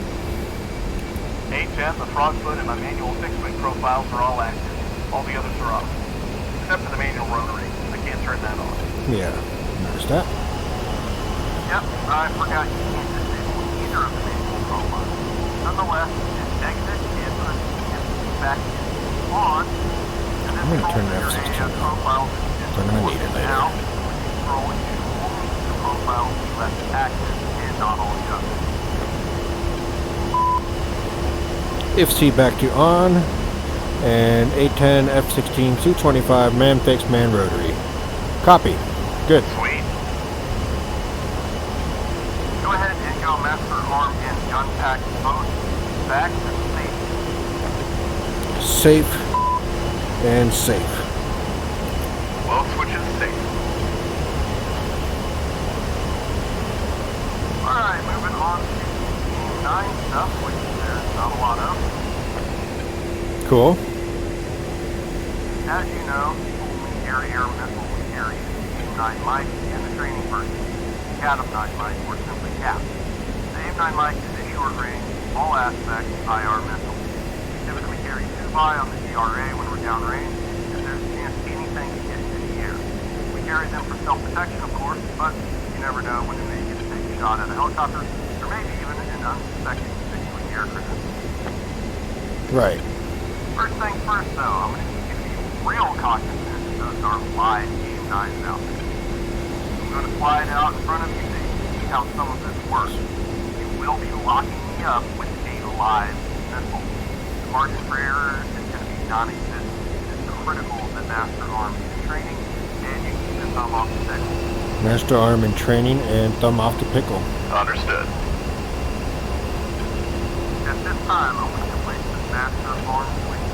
A-10, the Frogfoot, and my manual fixed-wing profiles are all active. All the others are off. Except for the manual rotary. I can't turn that on. Yeah, noticed that. Yep, I forgot you can't disable either of the manual profiles. Nonetheless, just exit and put it back on. And then I'm gonna turn your F-16 AAS on. profile. I'm gonna need it later. Now, scroll into only the profiles left active and not all the others. IFC back to on, and A-10, F-16, C-25, man fixed, man rotary. Copy. Good. Sweet. Go ahead and go master arm and gun pack both back to safe. Safe and safe. Well, switch is safe. Alright, moving on to Team 9 stuff, which there's not a lot of. Cool. As you know, only air-to-air missile we carry is the AIM-9 Mike and the training version, CAT of 9 Mike, or simply CAT. The AIM-9 Mike is a short-range, all-aspect IR missile. We typically carry 2-by on the DRA when we're downrange, and there's a chance anything can get into the air. We carry them for self-protection, of course, but you never know when you may get to take a shot at a helicopter, or maybe even an unsuspecting fixed-wing aircraft. Right. First things first, though, I'm going to give you real cognizance of those are live AIM-9s out there. I'm going to fly it out in front of you so you can see how some of this works. You will be locking me up with a live missile. The margin for error is going to be non-existent. It's critical that master arm is training, and you keep your thumb off the pickle. Master arm in training and thumb off the pickle. Understood. At this time, I'm going to place the master arm switch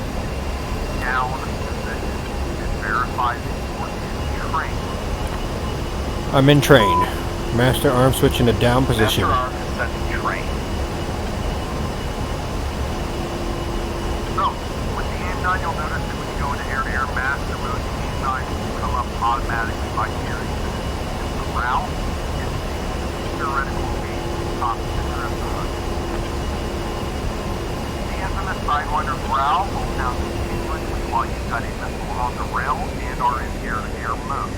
down position and verify that you are trained. I'm in train. Master arm switch in a down position. Master arm is set to train. So, with the AIM-9, you'll notice that when you go into air-to-air master mode, the AIM-9 will come up automatically by carrying the RAL and the theoretical gauge top center of the hood. The infamous Sidewinder RAL will sound continuously while you've got a missile on the rail and are in air-to-air mode.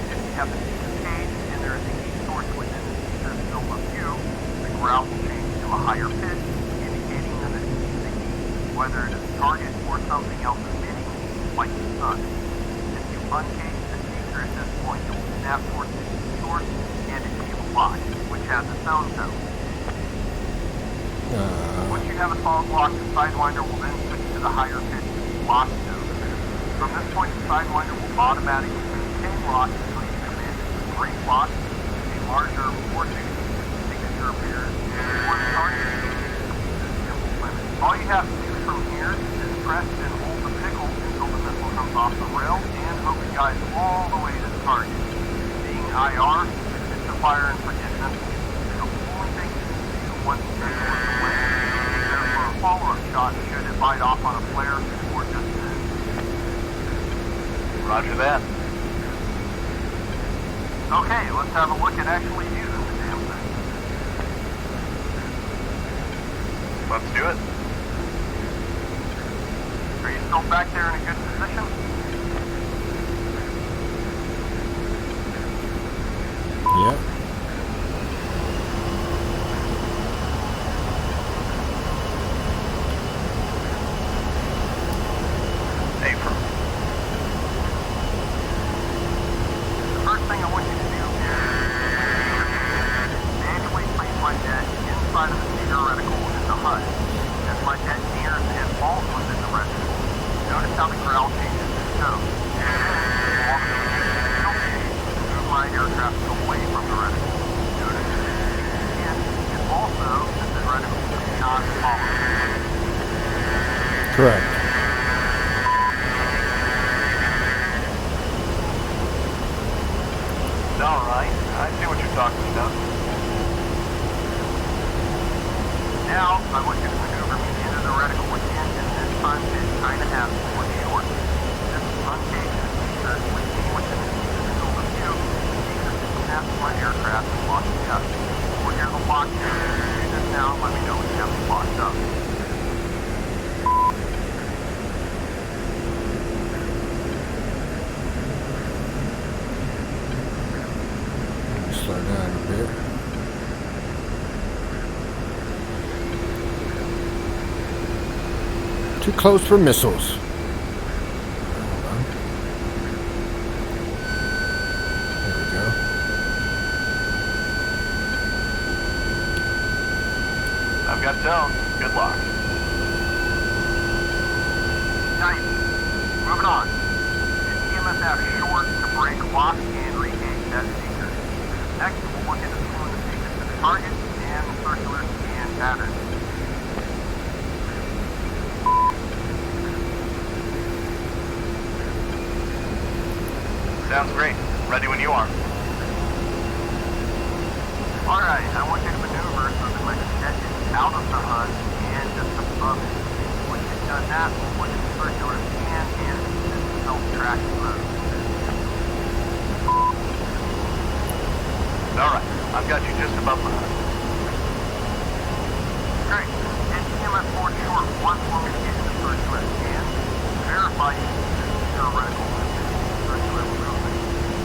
If you have the teacher cage and there is a heat source within the teacher's field of view, the growl will change to a higher pitch, indicating that the heat, whether it is a target or something else is HUD. If you uncage the seeker at this point, it will snap towards the source and it will lock, which has its own zone. Once you have a solid lock, the Sidewinder will then switch to the higher pitch lock zone. From this point, the Sidewinder will automatically maintain lock until you command it to break lock. A larger, more signature appears before the target. Simple limit. All you have to do from here is press and hold the pickle until the missile comes off the rail and hope it guides all the way to the target. Being IR, it's a fire and forget missile. The only thing you can do once the missile is away is go for a follow-up shot should it bite off on a flare or just miss. Roger that. Okay, let's have a look at actually using the damn thing. Let's do it. Are you still back there in a good position? Yeah. Affirm. The first thing I want you to do is manually place my jet inside of the seeker reticle in the HUD. As my jet nears and falls within the reticle, notice how the growl changes its tone. Move my aircraft away from the reticle. Notice that it changes again, and also that the reticle is not following. Correct. All right. I see what you're talking about. Now, I want you to maneuver me into the reticle again, and this time it kind of has more short. This uncage the seeker, with me within the field of view, the seeker snaps my aircraft and locks me up. We'll hear the lock here. Do this now and let me know when you have me locked up. Slow down a bit. Too close for missiles. Hold on. There we go. I've got tone. Good luck. Nice. Moving on. Hit EMS short to break lock and reengage that seeker. Next, we'll look at the pulling the seeker to the target and circular scan pattern. Sounds great. Ready when you are. Alright, I want you to maneuver so that my jet is out of the HUD and just above it. Once you've done that, we'll look at the circular scan and the self-tracking mode. All right. I've got you just above the HUD. Great. Hit EMS forward short once for me to get into circular scan. Verify you can see your reticle and circular movement.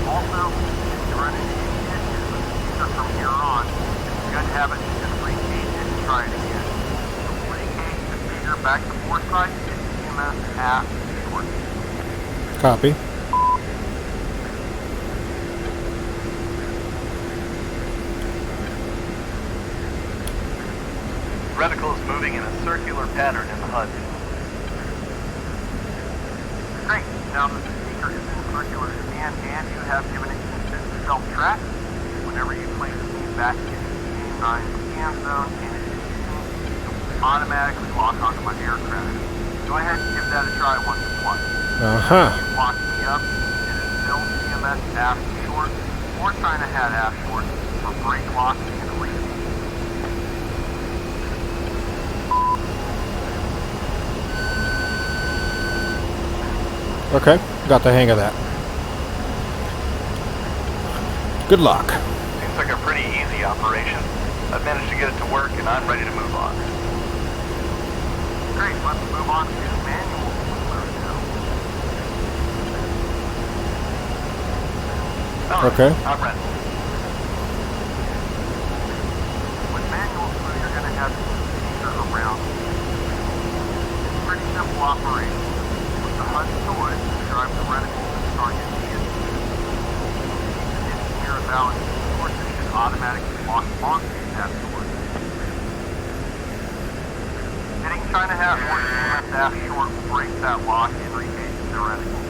Also, if you run into any issues with the seeker from here on, it's good habit to just recage it and try it again. So recage the seeker back to port side, hit EMS aft short. Copy. Reticle is moving in a circular pattern in the HUD. Great. Now that the seeker is in circular scan and you have given it consent to self-track, whenever you place me back into the A-9 scan zone and it is automatically lock onto my aircraft. Go ahead and give that a try once or twice. Uh-huh. You lock me up, it is still CMS aft short or China hat aft short for brake lock and release. Okay, got the hang of that. Good luck. Seems like a pretty easy operation. I've managed to get it to work and I'm ready to move on. Great, let's move on to manual mode now. All right, Okay. I'm ready. With manual mode, you're going to have the seeker around. It's a pretty simple operation. With the the HUD sword, drive the reticle to target ESP. Near a valid source, it should automatically lock onto that sword. Hitting China Hat or CMS aft short will break that lock and reengage the reticle.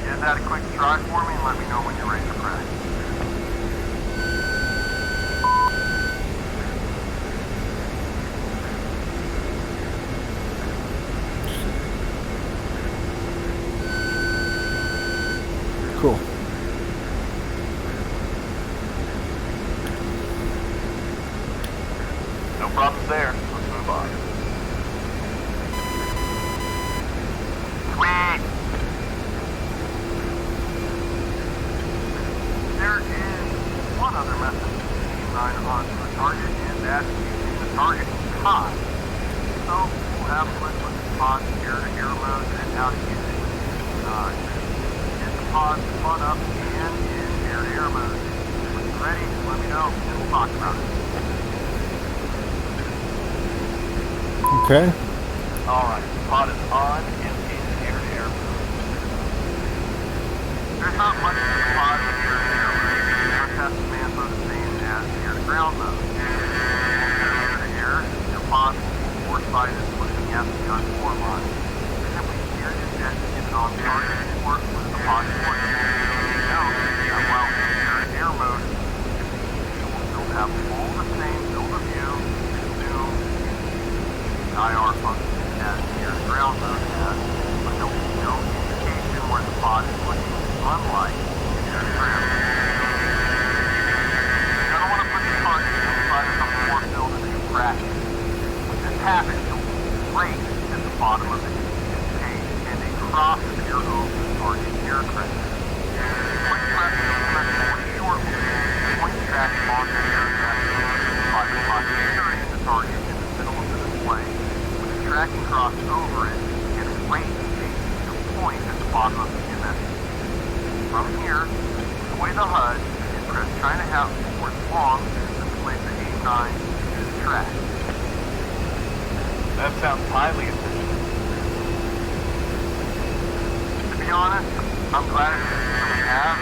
Give that a quick try for me and let me know when you're ready to press. Cool. No problems there. Let's move on. Sweet! There is one other method to keep 9 onto a target, and that's using the target pod. So we'll have a look at the pod ear-to-ear mode and how to use it with 9. Get the pod spun up and in ear-to-ear mode. When you're ready, let me know and we'll talk about it. Okay. Alright, pod is on and in air-to-air mode. There's not much to the pod with ear-to-ear mode. Our test command mode is the same as ear-to-ground mode. Ear-to-ear, your pod will be four-sided looking at the gun-4 line. Simply steer your jet to get it on target or with the pod forward. Note that while in ear-to-air mode, you will still have all the same field of view, zoom, IR function as ear-to-ground mode has, but there will be no indication where the pod is looking, unlike ear-to-ground. You're going to want to put the target inside of the force field that you practice. When this happens, you'll break at the bottom of the page and a cross appear over the target aircraft. Quick press the more short point track on the aircraft by securing the target in the middle of the display. Tracking cross over it and range the point at the bottom of the MS. From here, deploy the HUD and press China Hat forward long to place the A-10CII to the track. That sounds highly efficient. To be honest, I'm glad it's something we have.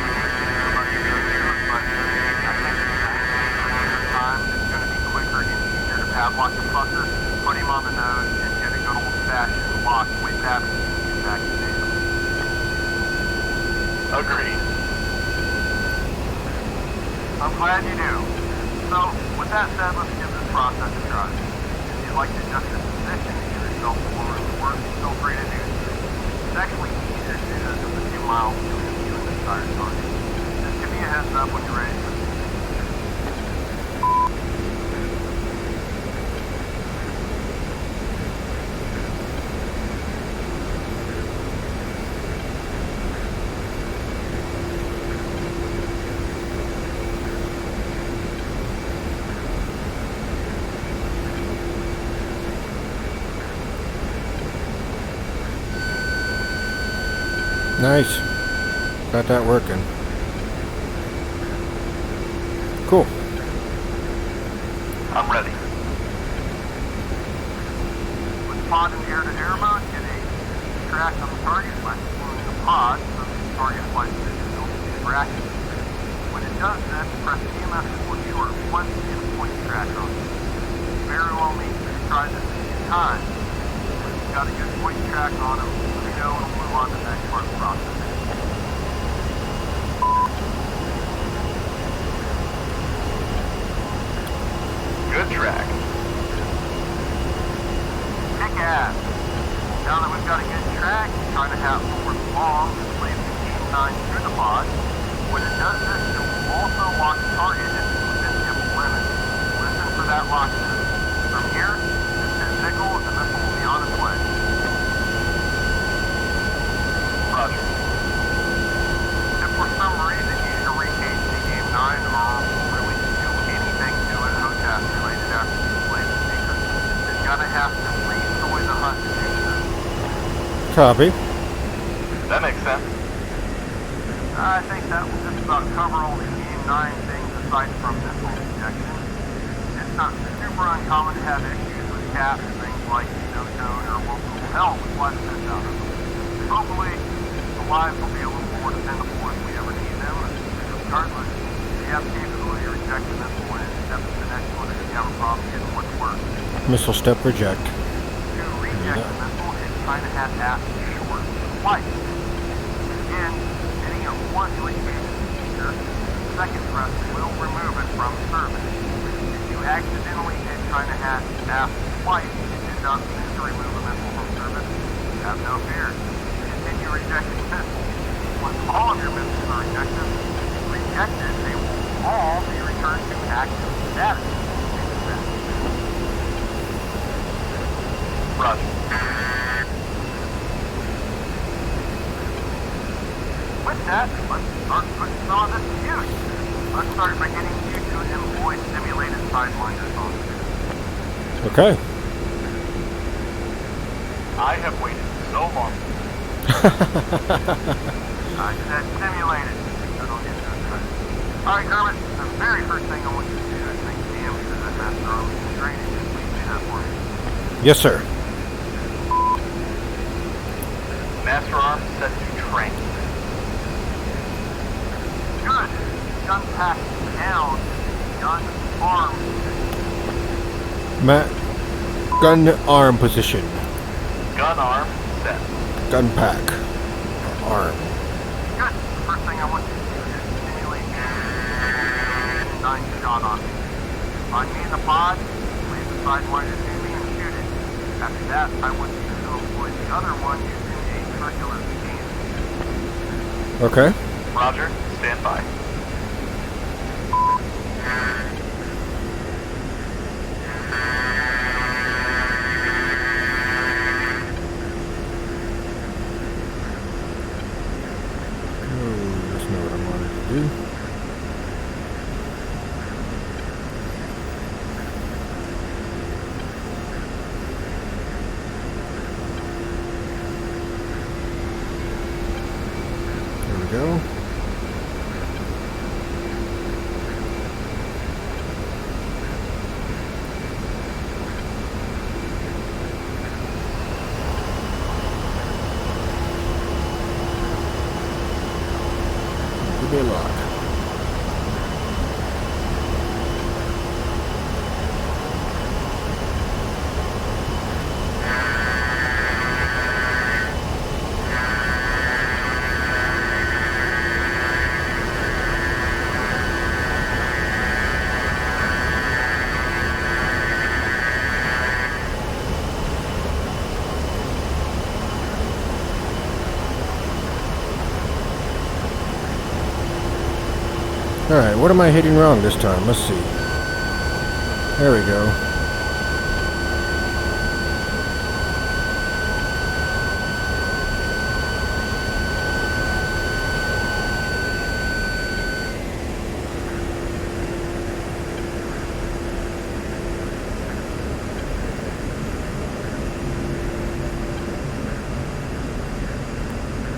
But I think the time it's going to be quicker and easier to padlock the fucker, put him on the nose, and get a good old-fashioned lock way back to data. Agreed. I'm glad you do. So, with that said, let's give this process a try. If you'd like to adjust your position to get yourself forward and work, feel free to do so. It's actually easier to do this with a few miles between you and the desired target. Just give me a heads up when you're ready to proceed. Nice. Got that working. Cool. I'm ready. With pod in air-to-air mode, get a track on the target by pulling the pod so the target flight position will be distracted. When it does this, press CMS for short once and point track on it. You very well need to try this a few times. When you've got a good point track on them, let me know and we'll move on to the next part of the process. Good track. Kick ass. Now that we've got a good track, try to have forward long and place the A-10CII through the pod. When it does this, it will also lock the target within ship limits. Listen for that lock system. From here, just hit signal and the missile will be on its way. Roger. If for some reason you need to reengage the AIM-9 or really do anything to it HOTAS related after you play the secret, you're gonna have to restoy the HUD to do so. Copy. That makes sense. I think that will just about cover all the AIM-9 things aside from missile detection. It's not super uncommon to have issues with caps and things like no-tone or local hell with flight assist out of them. Hopefully, the lives will be a little more dependable if we ever need them. Regardless, you have the capability of rejecting this one and step to the next one if you have a problem getting one to work. Missile step reject. To reject the missile, it's China has asked short twice. Again, hitting a one leakage feature, second thrust will remove it from service. If you accidentally hit China hat asked twice and did not mean to remove a missile from service, have no fear. Continue rejecting missiles. Once all of your missiles are rejected, they will all be returned to active status. Roger. With that, let's start putting some of this to use. Let's start by getting you to employ simulated sidewinders on this. Okay. I have waited so long. I said simulated, so don't get too excited. Alright, Kermit, the very first thing I want you to do is make damage to that master arm training. Please do that for me. Yes, sir. Master arm set to train. Good. Gun pack down. Gun arm. Gun arm position. Gun arm set. Gun pack. Arm. Good. The first thing I want you to do is simulate 9 shot on me. Find me in the pod, leave the sidewinder to me and shoot it. After that, I want you to employ the other one using a circular scan. Okay. Roger. Stand by. That's not what I wanted to do. There we go. Give me a lock. Alright, what am I hitting wrong this time? Let's see. There we go.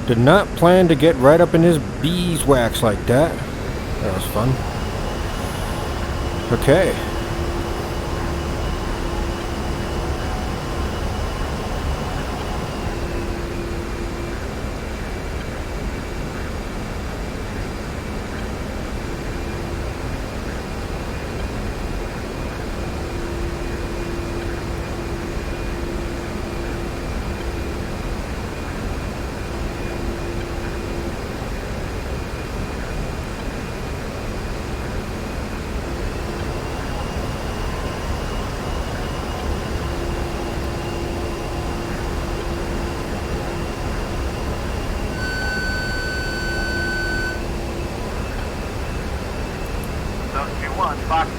Did not plan to get right up in his beeswax like that. That was fun. Okay. Fox 2.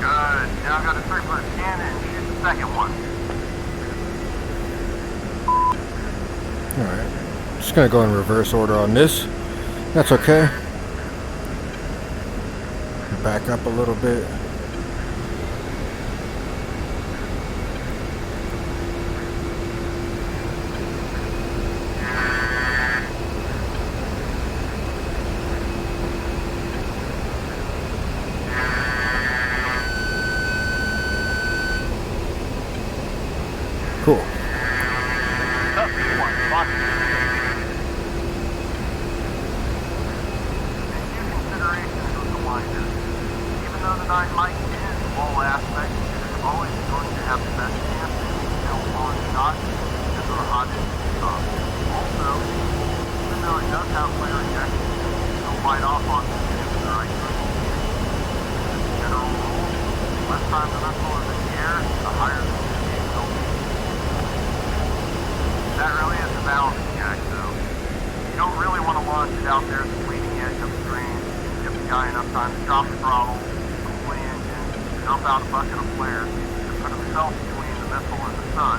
Good. Now I've got a circular scan and shoot the second one. Alright. Just gonna go in reverse order on this. That's okay. Back up a little bit. Cool. up on the right foot. General rule, the less time the missile is in the air, the higher the speed will be. That really is the balancing act, though. You don't really want to launch it out there at the bleeding edge of the range, give the guy enough time to drop the throttle, cool the engine, dump out a bucket of flares, and put himself between the missile and the sun.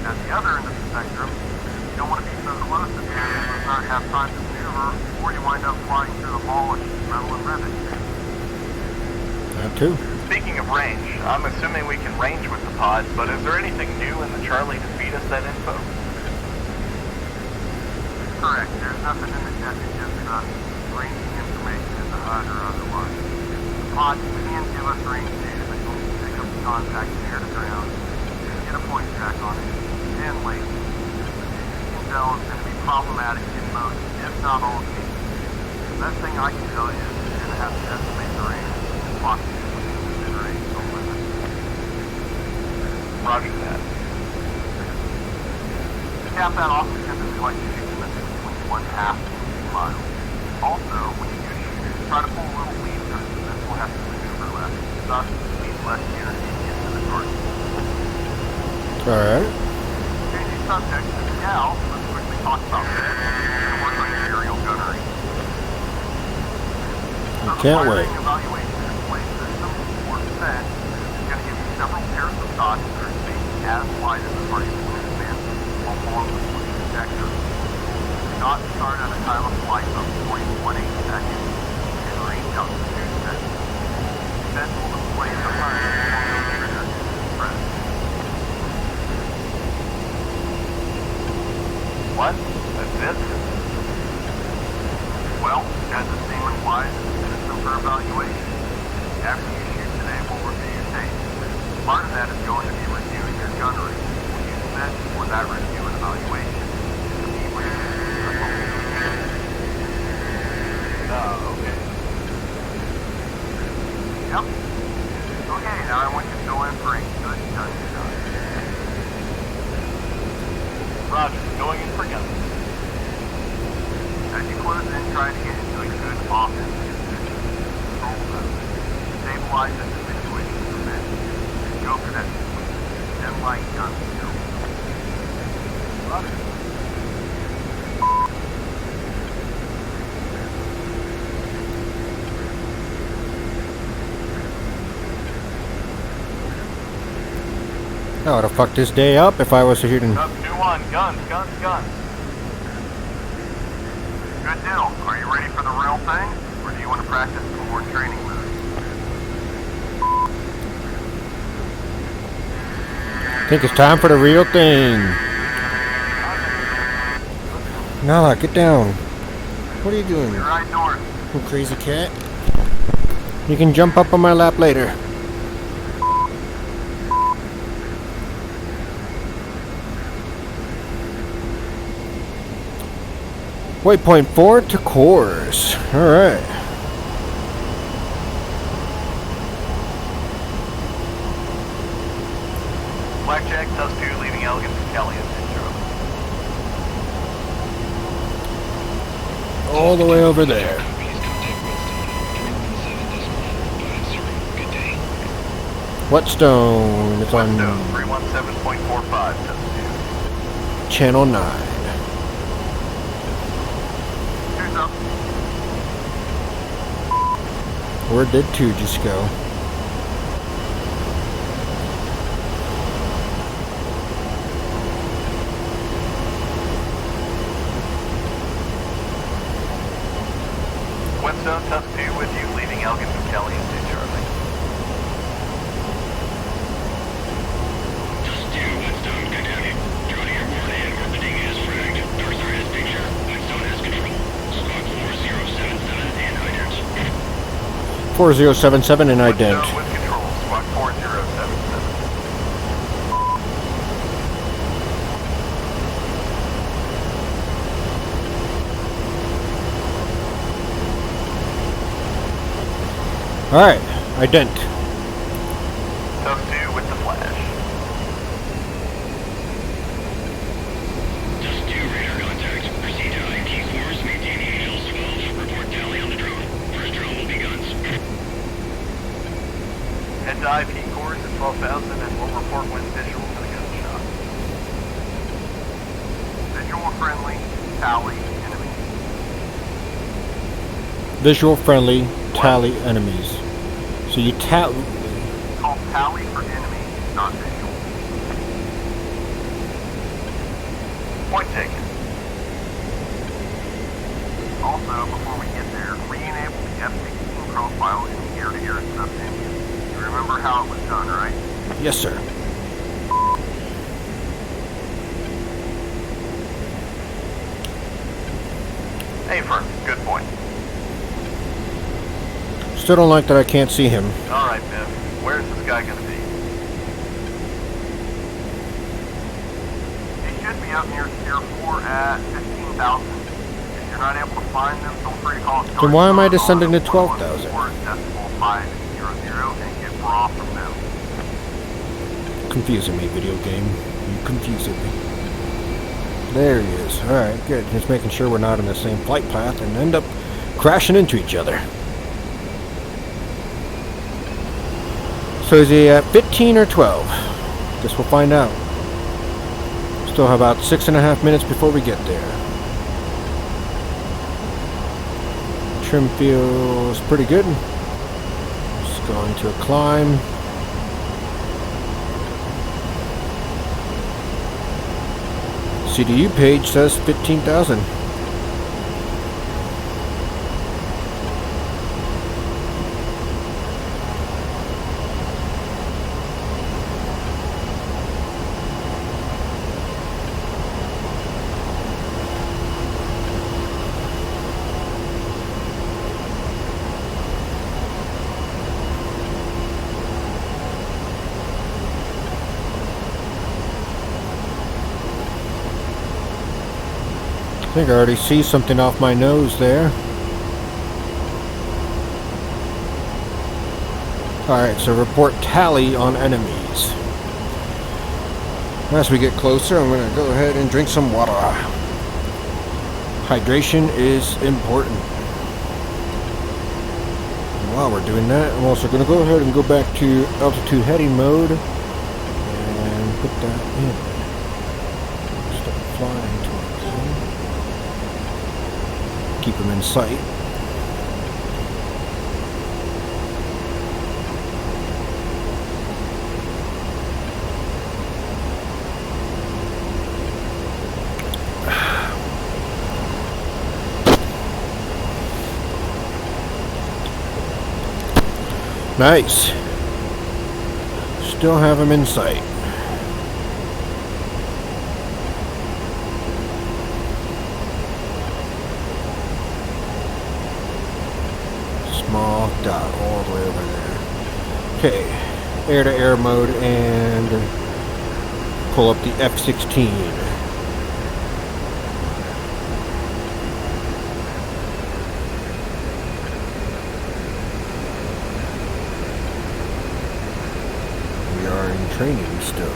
At the other end of the spectrum, you don't want to be so close that the engine does not have time to maneuver, or you wind up flying through the ball of metal and rivet. That too. Speaking of range, I'm assuming we can range with the pod, but is there anything new in the Charlie to feed us that info? Correct. There's nothing in the jet that gives us ranging information in the HUD or otherwise. The pod can give us range data, but you'll need to pick up the contact from air to ground, get a point track on it, and late. Intel is going to be problematic in most, if not all cases. The best thing I can tell you is you're going to have to estimate the range and plot the within range no limit. Roger that. To cap that off, we typically like to shoot the missile between 1/2 and 2 miles. Also, when you do shoot, try to pull a little lead because the missile has to maneuver less, thus leaves less energy into the target. Alright. Changing subject to the gal, let's quickly talk about this and work on your aerial gunnery. So the Can't firing wait. evaluation display system, or FED, is going to give you several pairs of dots that are spaced as wide as the target wingspan along the flight detector. The dots start at a time of flight of 0.18 seconds and range out to 2 seconds. FED will display the HUD along the trigger is pressed. What? That's it? Well, as the name implies, it's a system for evaluation. After you shoot today, we'll review your tape. Part of that is going to be reviewing your gunnery. We'll use that for that review and evaluation. The debrief is Oh, okay. Yep. Okay, now I want you to go in for a good gun shot. Roger, going in for guns. As you close in, try to get into a good offensive position. Control mode. Stabilize the situation for a minute. Go for that sweet and light gun skill. Roger. I would have fucked this day up if I was shooting. Up 2-1, guns, guns, guns. Good deal. Are you ready for the real thing? Or do you want to practice some more training moves? I think it's time for the real thing. Nala, get down. What are you doing, You're right north. you crazy cat? You can jump up on my lap later. Waypoint 4 to course. Alright. Blackjack, Tusk 2, leaving Elegant for Cali and Intro. All the way over there. Copies. Contact Whetstone 317.450. Good day. Whetstone. It's on Whetstone, 317.45, Tusk 2. channel 9. Who's up? Where did 2 just go? Whetstone, Tusk 2 with you, leaving Elgin for Kelly and St. Charlie. Just 2, Whetstone, good to have you. Charlie Airborne and orbiting as fragged. Darkstar has picture. Whetstone has control. Squawk 4077 and ident. 4077 and ident. Whetstone with control, squawk 4077. Alright, ident. Tusk 2 with the flash. Just 2, radar contact. Proceed to IMT 4s, maintain the Angels 12. Report tally on the drone. to IP course at 12,000 and we'll report when visual for the gunshot. Visual friendly, tally, enemy. Visual friendly, tally enemies. So you tally. Call tally for enemy, not visual. Point taken. Also, before we get there, re-enable the F-16 profile in the air-to-air sub-menu. You remember how it was done, right? Yes, sir. Affirm. Good point. Still don't like that I can't see him. Alright, Biff. Where's this guy gonna be? They should be up near Tier 4 at 15,000. If you're not able to find them, feel free to call us. Then why am I descending to 12,000? And get raw from them. Confusing me, video game. You confusing me. There he is. Alright, good. Just making sure we're not in the same flight path and end up crashing into each other. So is he at 15 or 12? Guess we'll find out. Still have about 6.5 minutes before we get there. Trim feels pretty good. Just going to a climb. CDU page says 15,000. I think I already see something off my nose there. Alright, so report tally on enemies. As we get closer, I'm going to go ahead and drink some water. Hydration is important. And while we're doing that, I'm also going to go ahead and go back to altitude heading mode and put that in. Start flying towards him. Keep him in sight. Nice. Still have him in sight. Small dot all the way over there. Okay, air-to-air mode and pull up the F-16. We are in training still.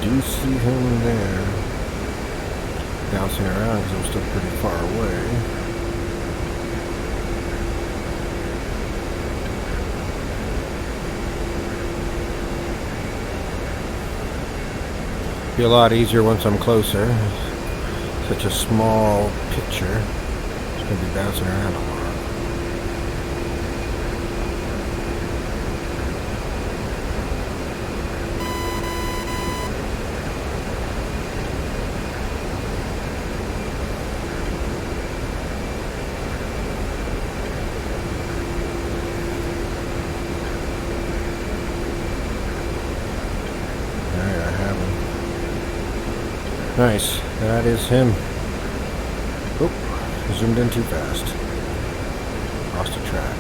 Do see him there, bouncing around because I'm still pretty far away. Be a lot easier once I'm closer. Such a small picture. It's going to be bouncing around a lot. Nice, that is him. Oh, zoomed in too fast. Lost the track.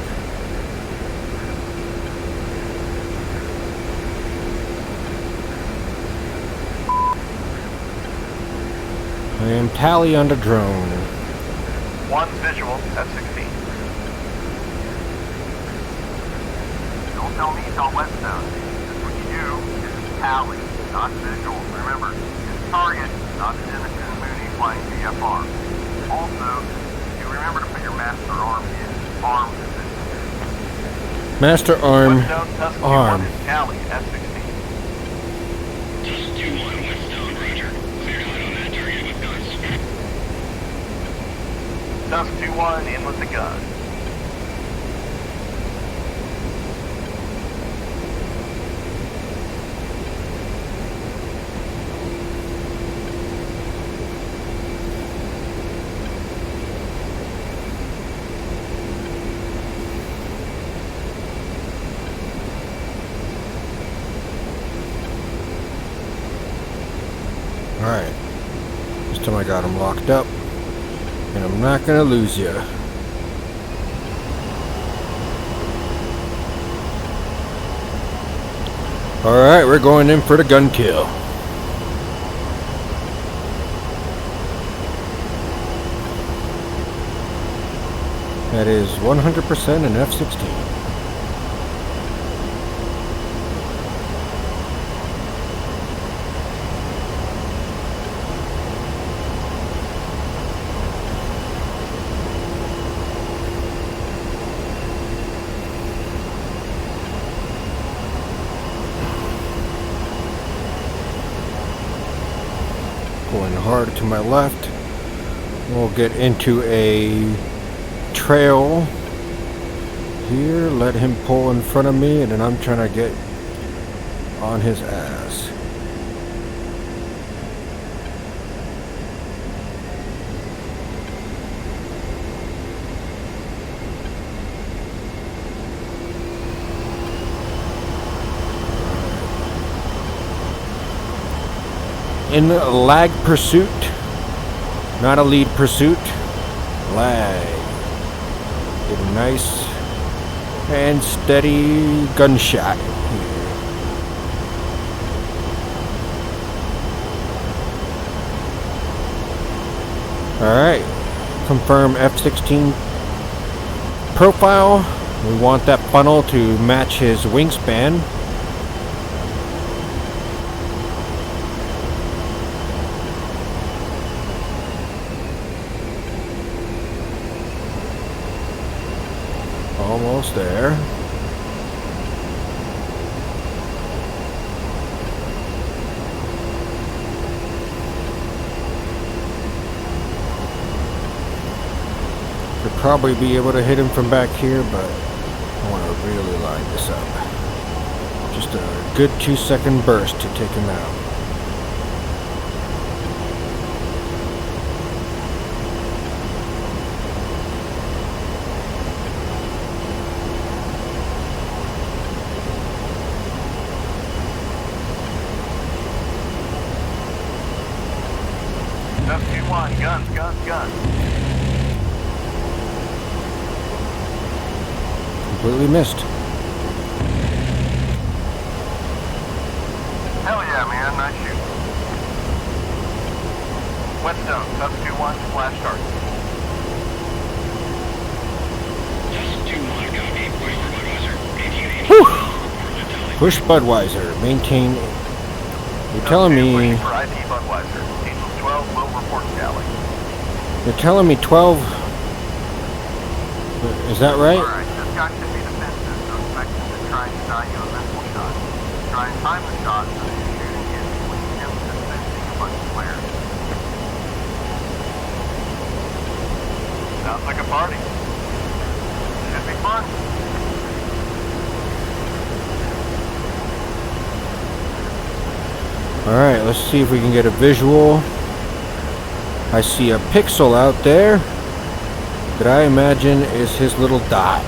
And tally on the drone. One visual, F-16. Don't tell me it's on Whetstone. That's what you do is tally, not visual. Remember, it's target, not the Dennis and Mooney flying VFR. Also, you remember to put your master arm in arm position. Master arm. Whetstone, Tusk Arm. 2-1 is tally, F-16. Tusk 2-1, Whetstone, roger. Cleared hot on that target with guns. Tusk 2-1 in with the gun. Alright. This time I got him locked up. And I'm not gonna lose you. Alright, we're going in for the gun kill. That is 100% an F-16. Going hard to my left. We'll get into a trail here. Let him pull in front of me, and then I'm trying to get on his ass. In lag pursuit, not a lead pursuit, lag. Get a nice and steady gunshot here. Alright, confirm F-16 profile. We want that funnel to match his wingspan. Almost there. Could probably be able to hit him from back here, but I want to really line this up. Just a good 2-second burst to take him out. Tusk 2-1, guns, guns, guns. Completely missed. Hell yeah, man, nice shoot. Whetstone, Tusk 2-1, flash start. Tusk 2-1, copy. Push for Budweiser. 1880. Whew! Push Budweiser. Maintain. You're telling me. Pushing for IP Budweiser. Angels 12 will report tally. You're telling me 12. Is that right? Alright, this guy should be defensive, so expect him to try and deny you a missile shot. Try and time the shot so that you're shooting in between him and dispensing a bunch of flares. Sounds like a party. Should be fun. Alright, let's see if we can get a visual. I see a pixel out there that I imagine is his little dot.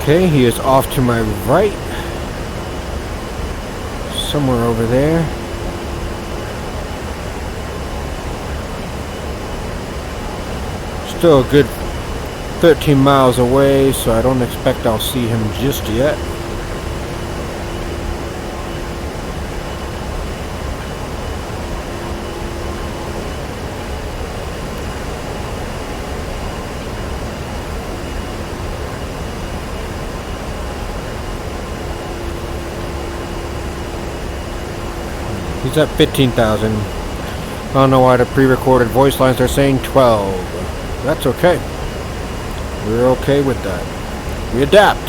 Okay, he is off to my right. somewhere over there. Still a good 13 miles away, so I don't expect I'll see him just yet. He's at 15,000. I don't know why the pre-recorded voice lines are saying 12. That's okay. We're okay with that. We adapt.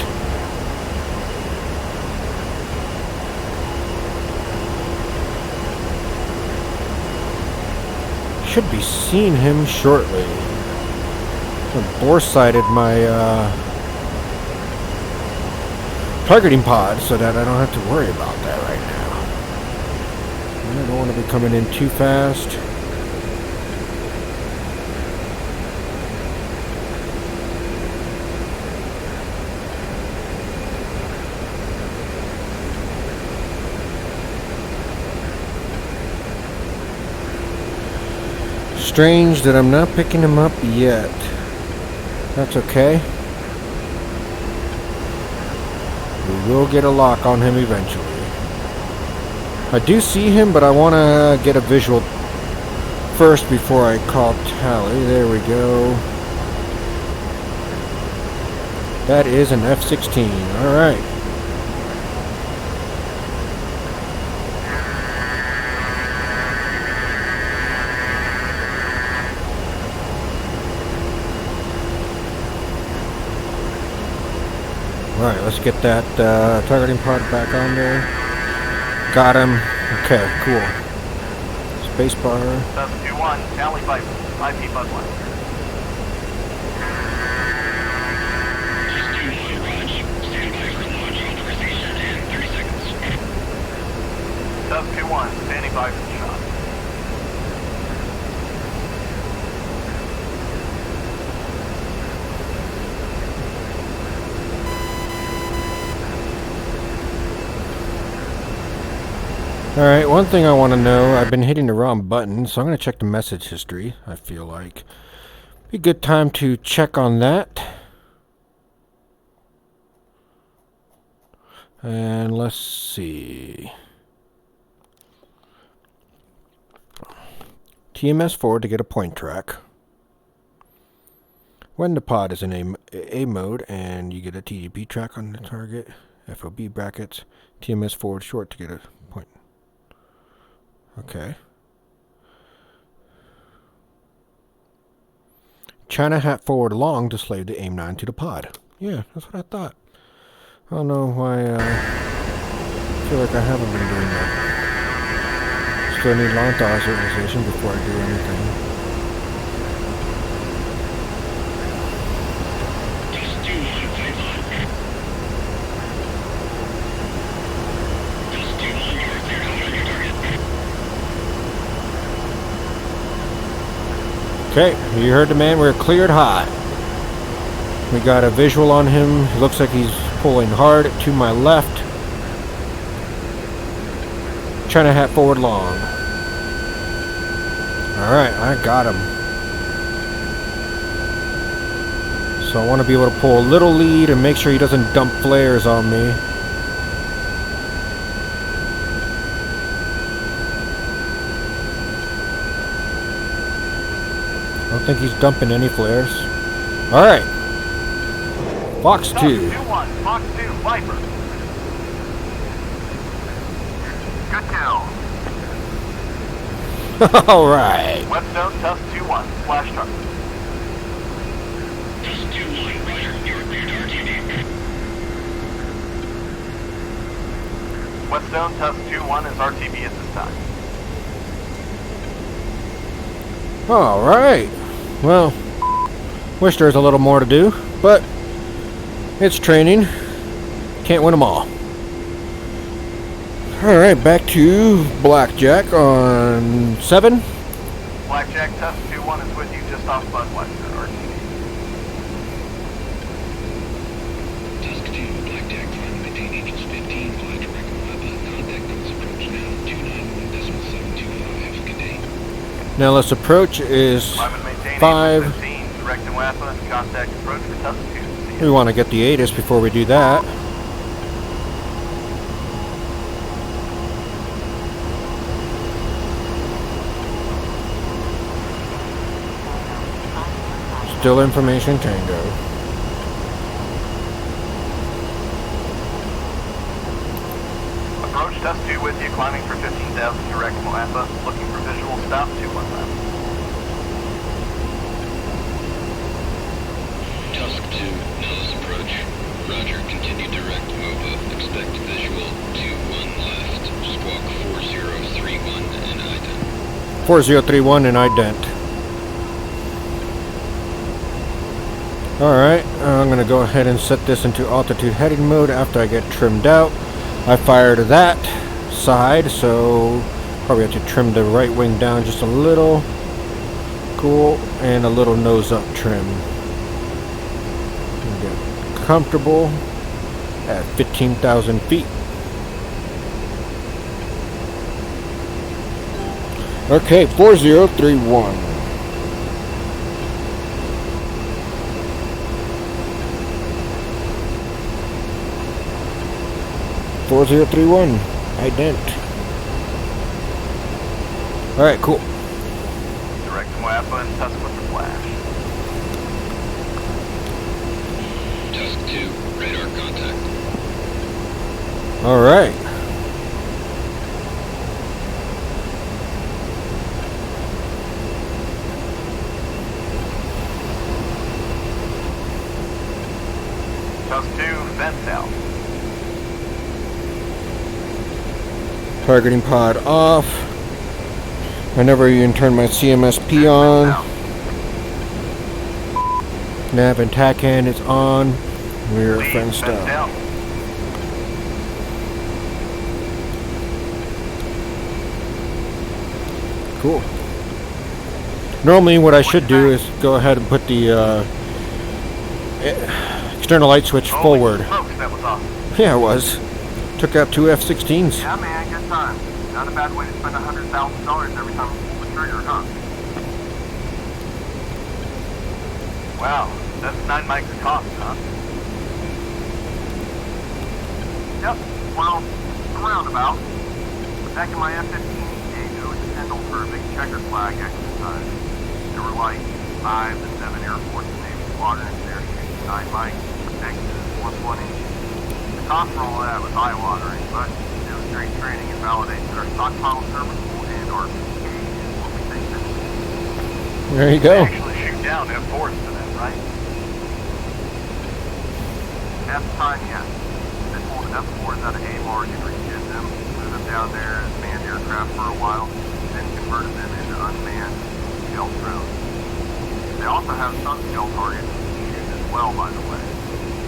Should be seeing him shortly. I bore-sighted my targeting pod so that I don't have to worry about that right now. I don't want to be coming in too fast. Strange that I'm not picking him up yet. That's okay. We will get a lock on him eventually. I do see him, but I want to get a visual first before I call tally. There we go. That is an F-16. All right. All right, let's get that targeting pod back on there. Got him. Okay, cool. Spacebar. Dust 2-1, tally Viper, IP Budweiser. Dust 2-1, Raj. Stand by for launch authorization in 30 seconds. Dust 2-1, standing by for the shot. Alright, one thing I want to know, I've been hitting the wrong button, so I'm going to check the message history, I feel like. Be a good time to check on that. And let's see. TMS forward to get a point track. When the pod is in A mode and you get a TDP track on the target, FOB brackets, TMS forward short to get a point. Okay. China hat forward long to slave the AIM-9 to the pod. Yeah, that's what I thought. I don't know why I feel like I haven't been doing that. Still need launch authorization before I do anything. Okay, you heard the man, we're cleared hot. We got a visual on him. Looks like he's pulling hard to my left. China hat forward long. Alright, I got him. So I want to be able to pull a little lead and make sure he doesn't dump flares on me. I don't think he's dumping any flares. Alright. Fox 2. 2-1, Fox 2, Viper. Good kill. Alright. West Zone, Tusk 2-1, flash target. Dust 2-1, Roger. You're cleared to RTV. West Zone, Tusk 2-1 is RTB at this time. Alright. Well, wish there was a little more to do, but it's training. Can't win them all. Alright, back to Blackjack on 7. Blackjack, Tusk 2-1 is with you just off Budweiser, RTB. Tusk 2, Blackjack, trying to maintain Angels 15 while I direct Weapon contact those approaching. Nellis approach is Climb and maintain 5. 15, direct and WAPA, contact approach for Tusk 2. We want to get the ATIS before we do that. Still information Tango. Approach Tusk 2 with you, climbing for 15,000 direct and WAPA, looking for visual stop 21 left. Tusk 2, Nellis approach. Roger, continue direct MOPA. Expect visual 21 left. Squawk 4031 and ident. 4031 and ident. Alright, I'm going to go ahead and set this into altitude heading mode after I get trimmed out. I fired that side, so probably have to trim the right wing down just a little. Cool, and a little nose up trim. Get comfortable at 15,000 feet. Okay, 4031. 4031, ident. Alright, cool. Direct and WAPA and Tusk with the flash. Tusk 2, radar contact. Alright. Tusk 2, vent out. Targeting pod off. I never even turned my CMSP on. Nav and TACAN is on. We're Lead, fenced vent out. out. Cool. Normally what I should do is go ahead and put the external light switch Holy forward. smokes, that was awesome. Yeah, it was. Took out 2 F-16s. Yeah, man, good time. Not a bad way to spend $100,000 every time you pull the trigger, huh? Wow, that's 9 mics of cost, huh? Yep, well, around about. Back in my F-15 gauge, it was a pendle for a big checker flag exercise. There were like 5 to 7 Air Force and Navy squadrons there shooting 9 mics, Exodus 120. The cost for all of that was eye-watering, but it was great training and validates that our stockpile is serviceable and our PK is what we think it is. There you They go. actually shoot down F4s for that, right? At the time, yes. They pulled F4s out of AMAR and redid them, flew them down there as manned aircraft for a while, then converted them into unmanned stealth drones. They also have some stealth targets to shoot as well, by the way.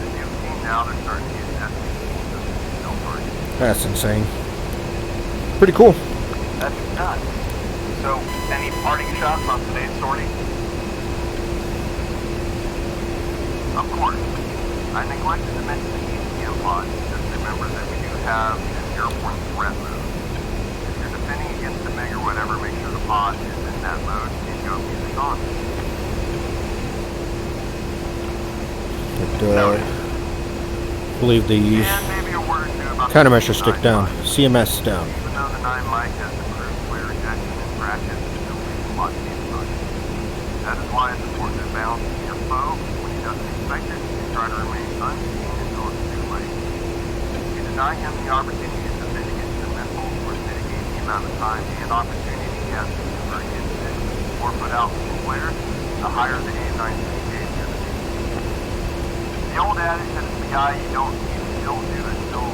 As you've seen now, they're starting to use F-16s as stealth targets. That's insane. Pretty cool. That's nuts. So, any parting shots on today's sortie? Of course, I neglected to mention the ECM pod. Just remember that we do have an airborne threat mode. If you're defending against the MiG or whatever, make sure the pod is in that mode and go music on. But, I believe the And maybe a word or two about countermeasure the stick 9 down. mic. CMS down. Even though the 9 mic has improved flare ejection and brackets, it still leaves a lot to be desired. That is why it's important to balance your foe when he doesn't expect it and try to remain unseen until it's too late. If you deny him the opportunity to defend against your missiles or mitigate the amount of time and opportunity he has to convert against it or put out some flares, the higher the A-10CII is going to be. The old adage that it's the guy you don't do is still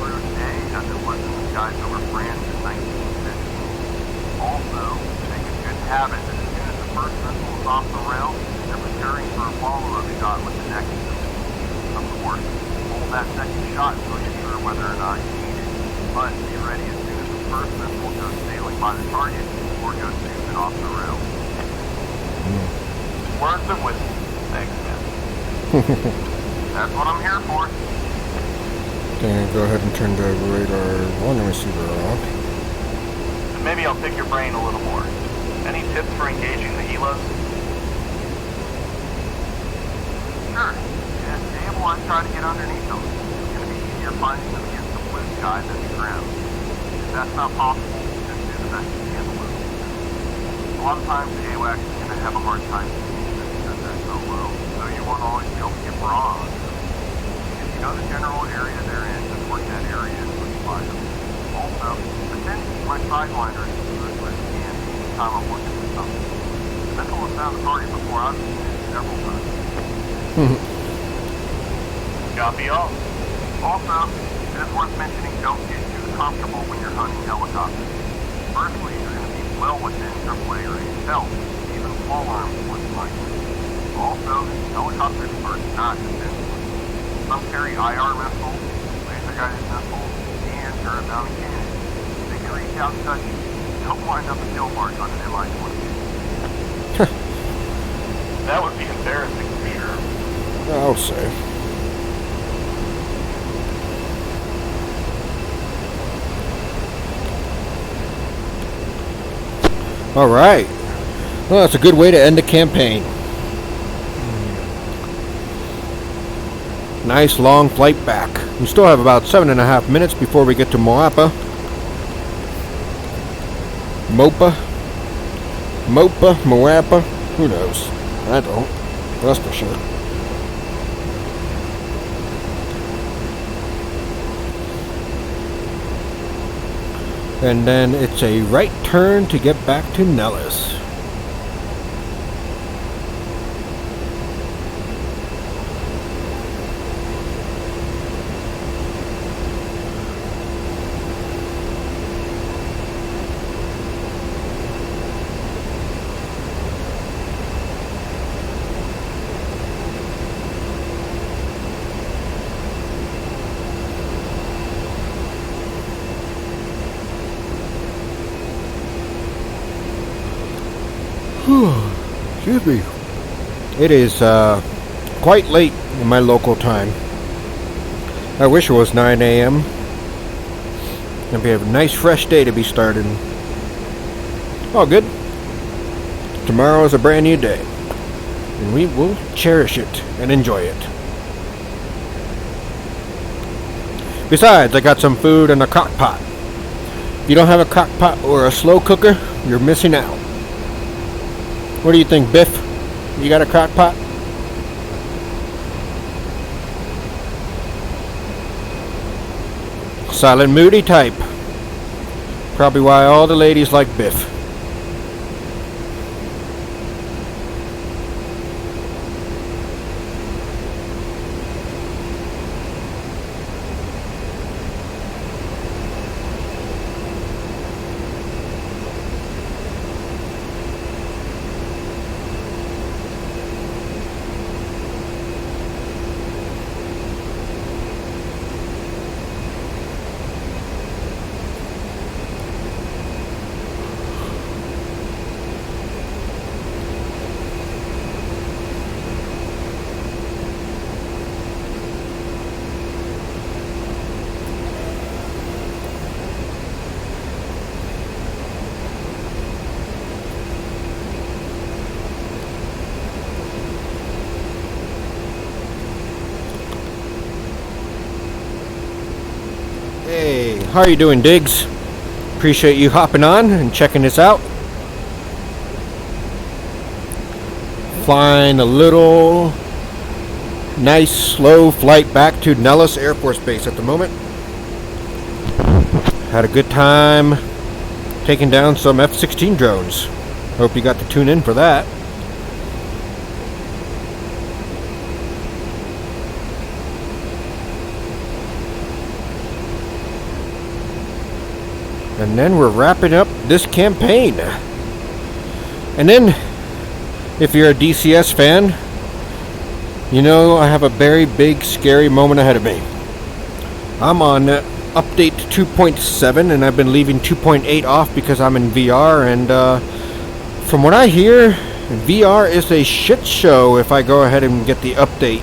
true today as it was in the skies over France in 1915. Also, make a good habit that as soon as the first missile is off the rail, they're preparing for a follow-up shot with the next missile. Of course, hold that second shot until you're sure whether or not you need it. But be ready as soon as the first missile goes sailing by the target or goes zooming off the rail. Words of wisdom. Thanks, man. That's what I'm here for. Okay, go ahead and turn the radar 1 receiver off. Maybe I'll pick your brain a little more. Any tips for engaging the helos? Sure. If Dave wants to try to get underneath them, it's going to be easier finding them against the blue sky than the ground. If that's not possible, just do the best you can to lose. A lot of times the AWACS is going to have a hard time seeing them because they're so low, so you won't always be able to get bronze. If you know the general area they're in, just work that area and push by them. Also, I tend to keep my sidewinders as good as I can anytime I'm looking for something. The missile has found the target before I've seen it several times. Copy all. Also, it is worth mentioning don't get too comfortable when you're hunting helicopters. Firstly, you're going to be well within AAA range help, even small arms would like it. Also, helicopters are not defensive. Some carry IR missiles, laser-guided missiles, and turret bounty cannons. They can reach out and touch you. Don't wind up a kill mark on an MI-22. That would be embarrassing for sure. I'll say. All right. Well, that's a good way to end the campaign. Nice long flight back. We still have about 7.5 minutes before we get to Moapa. Moapa, who knows? I don't. That's for sure. And then it's a right turn to get back to Nellis. Excuse me. It is quite late in my local time. I wish it was 9 a.m. It'd be a nice fresh day to be starting. All good. Tomorrow is a brand new day. And we will cherish it and enjoy it. Besides, I got some food in a crock pot. If you don't have a crock pot or a slow cooker, you're missing out. What do you think, Biff? You got a crock pot? Silent moody type. Probably why all the ladies like Biff. Hey, how are you doing, Diggs? Appreciate you hopping on and checking this out. Flying a little nice slow flight back to Nellis Air Force Base at the moment. Had a good time taking down some F-16 drones. Hope you got to tune in for that. And then we're wrapping up this campaign. And then, if you're a DCS fan, you know I have a very big, scary moment ahead of me. I'm on update 2.7, and I've been leaving 2.8 off because I'm in VR, and from what I hear, VR is a shit show if I go ahead and get the update.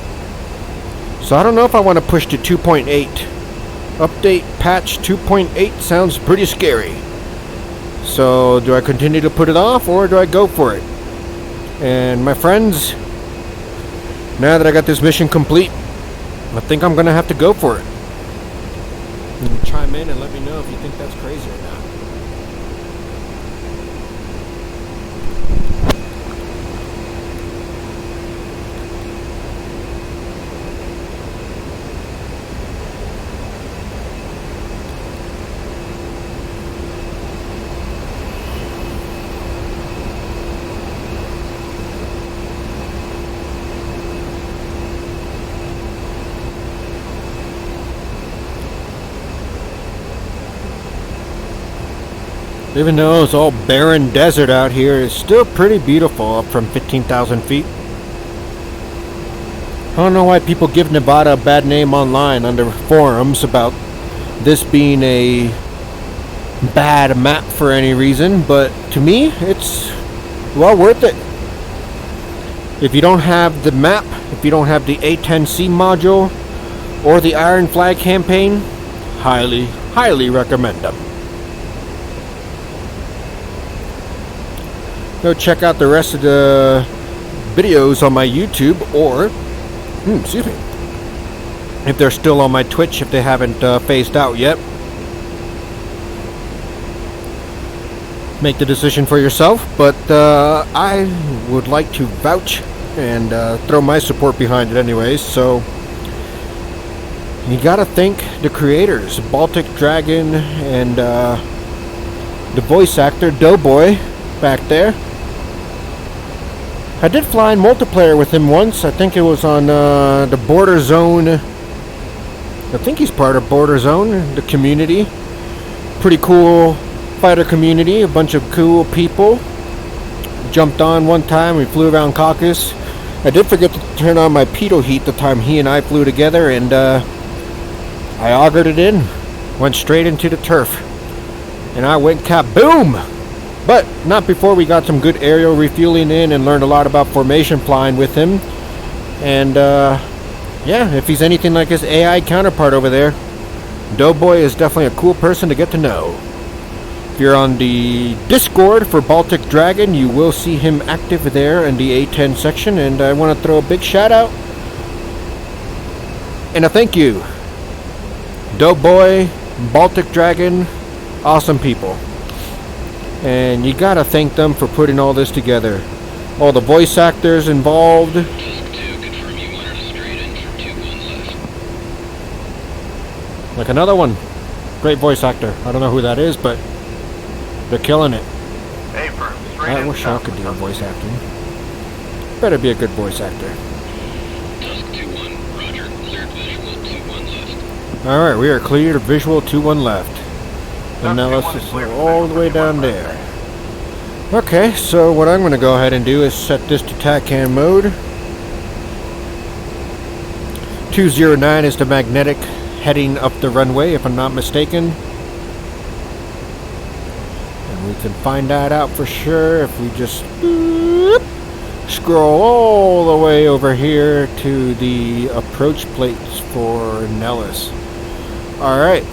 So I don't know if I want to push to 2.8. Update patch 2.8 sounds pretty scary. So do I continue to put it off, or do I go for it? And my friends, now that I got this mission complete, I think I'm gonna have to go for it. And chime in and let me know if you think that's crazy or not. Even though it's all barren desert out here, it's still pretty beautiful up from 15,000 feet. I don't know why people give Nevada a bad name online under forums about this being a bad map for any reason, but to me, it's well worth it. If you don't have the map, if you don't have the A-10CII module or the Iron Flag campaign, highly recommend them. Go check out the rest of the videos on my YouTube, or excuse me, if they're still on my Twitch, if they haven't phased out yet. Make the decision for yourself, but I would like to vouch and throw my support behind it anyways. So you gotta thank the creators, Baltic Dragon, and the voice actor Doughboy back there. I did fly in multiplayer with him once. I think it was on the Border Zone. I think he's part of Border Zone, the community. Pretty cool fighter community, a bunch of cool people. Jumped on one time, we flew around Caucasus. I did forget to turn on my pitot heat the time he and I flew together, and I augured it in. Went straight into the turf. And I went kaboom! But not before we got some good aerial refueling in and learned a lot about formation flying with him. And yeah, if he's anything like his AI counterpart over there, Doughboy is definitely a cool person to get to know. If you're on the Discord for Baltic Dragon, you will see him active there in the A-10 section, and I want to throw a big shout out and a thank you. Doughboy, Baltic Dragon, awesome people. And you gotta thank them for putting all this together. All the voice actors involved. Tusk 2, confirm you wanted a straight in for 2-1 left. Like another one. Great voice actor. I don't know who that is, but they're killing it. Hey, firm, straight I in wish I south could do of voice acting. Better be a good voice actor. Tusk 2-1, roger. Cleared visual 2-1 left. Alright, we are clear to visual 2-1 left. And now let's 2-1 just clear go for all the way visual down 2-1 there. left. Okay, so what I'm going to go ahead and do is set this to TACAN mode. 209 is the magnetic heading up the runway, if I'm not mistaken. And we can find that out for sure if we just scroll all the way over here to the approach plates for Nellis. Alright.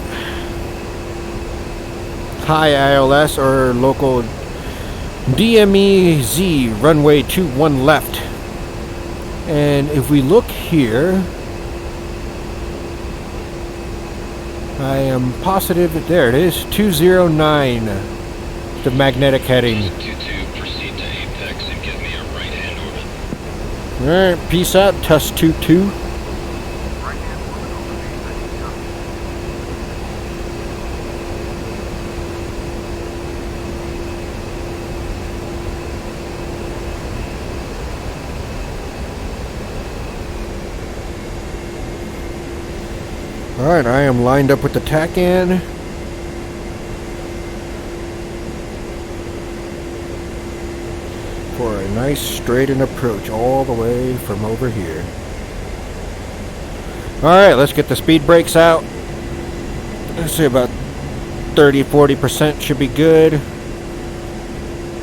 Hi ILS or local DMEZ runway 21 left. And if we look here, I am positive that there it is, 209, the magnetic heading. Tusk 2-2, proceed to apex and give me a right-hand orbit. Alright, peace out, Tusk 2-2. Right-hand orbit over the Tusk. Alright, I am lined up with the TACAN. For a nice straight-in approach all the way from over here. Alright, let's get the speed brakes out. Let's see, about 30-40% should be good.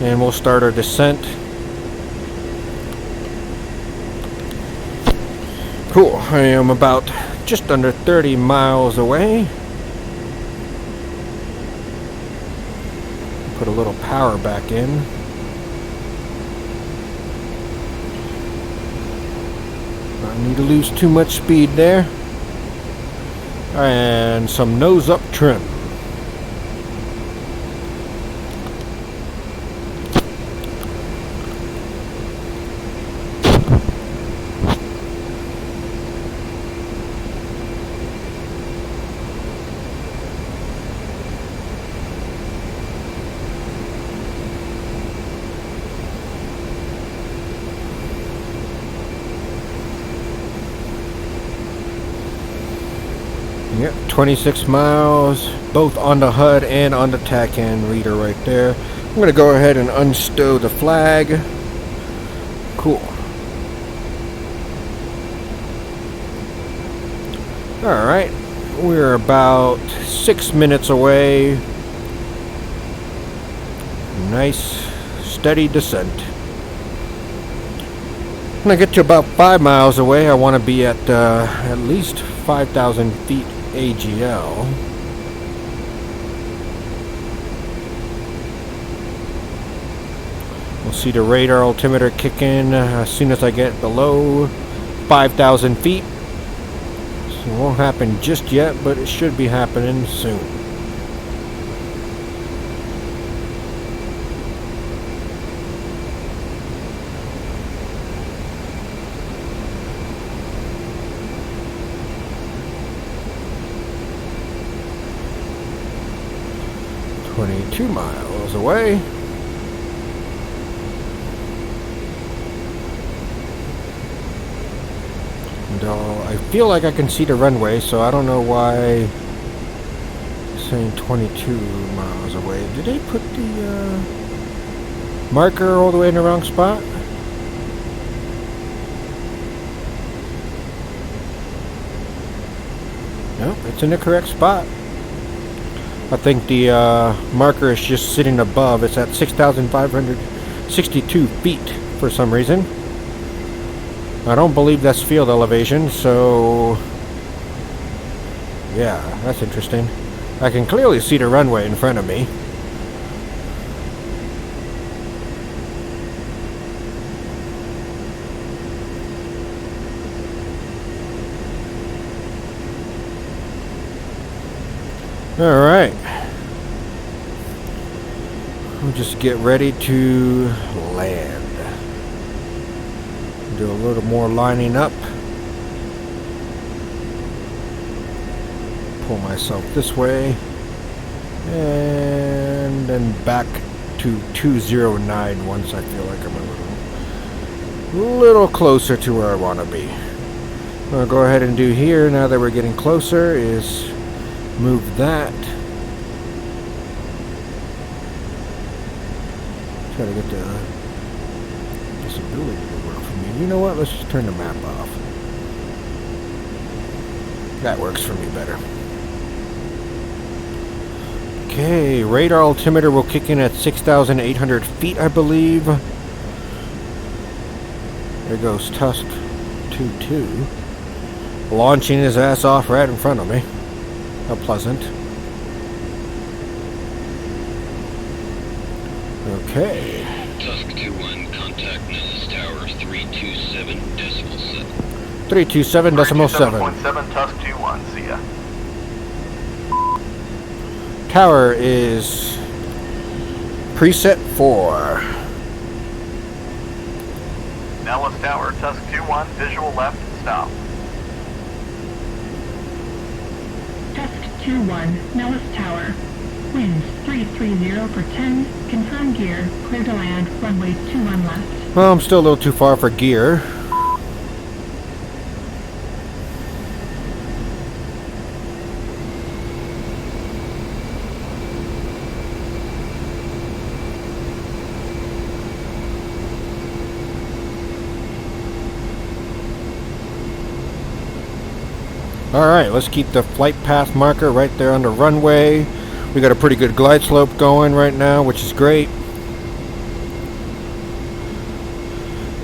And we'll start our descent. Cool, I am about just under 30 miles away. Put a little power back in. Don't need to lose too much speed there. And some nose up trim. Yep, 26 miles, both on the HUD and on the TACAN reader right there. I'm going to go ahead and unstow the flag. Cool. Alright, we're about 6 minutes away. Nice, steady descent. When I get to about 5 miles away, I want to be at least 5,000 feet AGL. We'll see the radar altimeter kick in as soon as I get below 5,000 feet. So it won't happen just yet, but it should be happening soon. Two miles away. And I feel like I can see the runway, so I don't know why it's saying 22 miles away. Did they put the marker all the way in the wrong spot? Nope, it's in the correct spot. I think the marker is just sitting above. It's at 6,562 feet for some reason. I don't believe that's field elevation, so yeah, that's interesting. I can clearly see the runway in front of me. Alright. We'll just get ready to land. Do a little more lining up. Pull myself this way. And then back to 209 once I feel like I'm a little closer to where I want to be. What I'll go ahead and do here, now that we're getting closer, is move that. Try to get the visibility to work for me. You know what? Let's just turn the map off. That works for me better. Okay, radar altimeter will kick in at 6,800 feet, I believe. There goes Tusk 22. Launching his ass off right in front of me. How pleasant. Okay. Tusk 2-1, contact Nellis Tower 327.7. 327.7. 327.7 Tusk 2-1, see ya. Tower is preset 4. Nellis Tower, Tusk 2-1, visual left, stop. Tusk 2-1, Nellis Tower. Winds 330 for 10. Confirm gear. Clear to land. Runway 21 left. Well, I'm still a little too far for gear. Alright, let's keep the flight path marker right there on the runway. We got a pretty good glide slope going right now, which is great.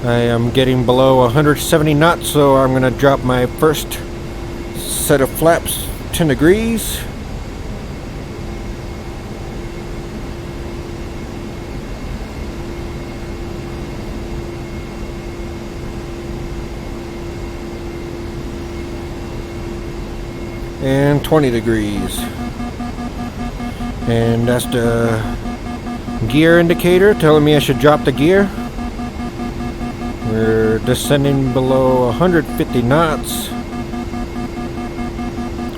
I am getting below 170 knots, so I'm going to drop my first set of flaps 10 degrees. and 20 degrees. And that's the gear indicator telling me I should drop the gear. We're descending below 150 knots.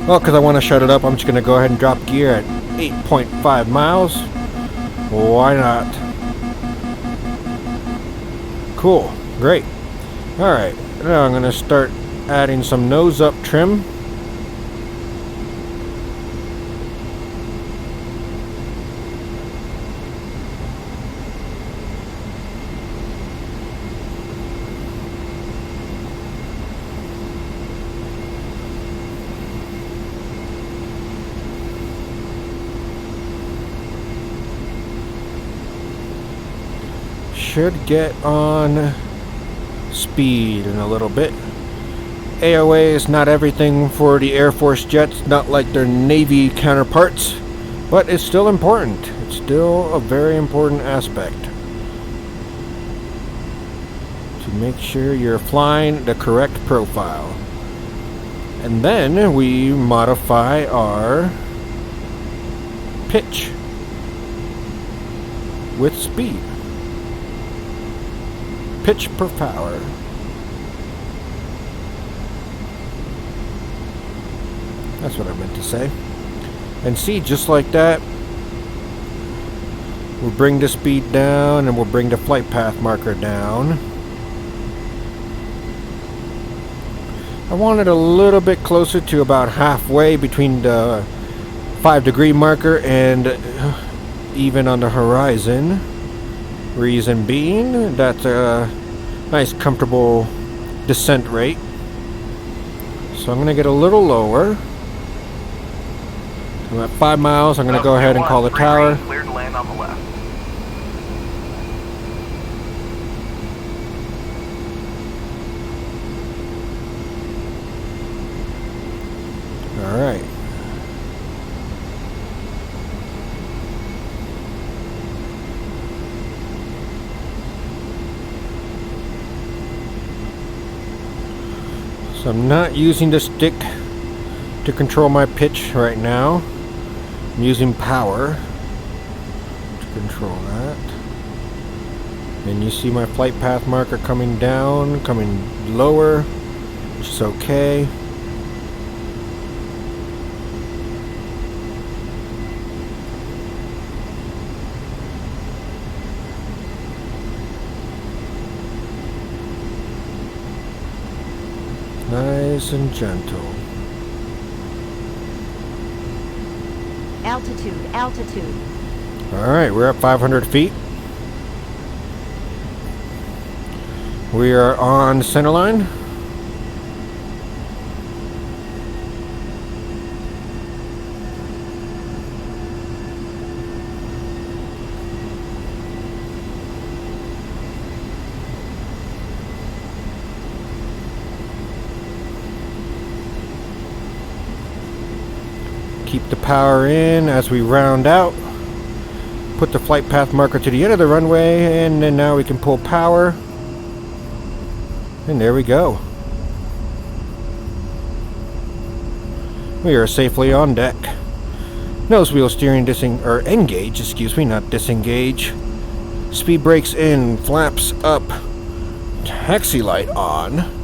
Well, because I want to shut it up, I'm just going to go ahead and drop gear at 8.5 miles. Why not? Cool. Great. Alright. Now I'm going to start adding some nose-up trim. Should get on speed in a little bit. AOA is not everything for the Air Force jets, not like their Navy counterparts, but it's still important. It's still a very important aspect to make sure you're flying the correct profile. And then we modify our pitch with speed. Pitch per power. That's what I meant to say. And see, just like that, we'll bring the speed down and we'll bring the flight path marker down. I want it a little bit closer to about halfway between the 5-degree marker and even on the horizon. Reason being, that's a nice comfortable descent rate. So I'm going to get a little lower. I'm at 5 miles. I'm going to go ahead and call the tower. Clear to land on the left. All right. So I'm not using the stick to control my pitch right now. I'm using power to control that. And you see my flight path marker coming down, coming lower, which is okay. Nice and gentle. Altitude, altitude. Alright, we're at 500 feet. We are on center line. Keep the power in as we round out. Put the flight path marker to the end of the runway, and then now we can pull power. And there we go. We are safely on deck. Nose wheel steering engage, excuse me, not disengage. Speed brakes in, flaps up, taxi light on.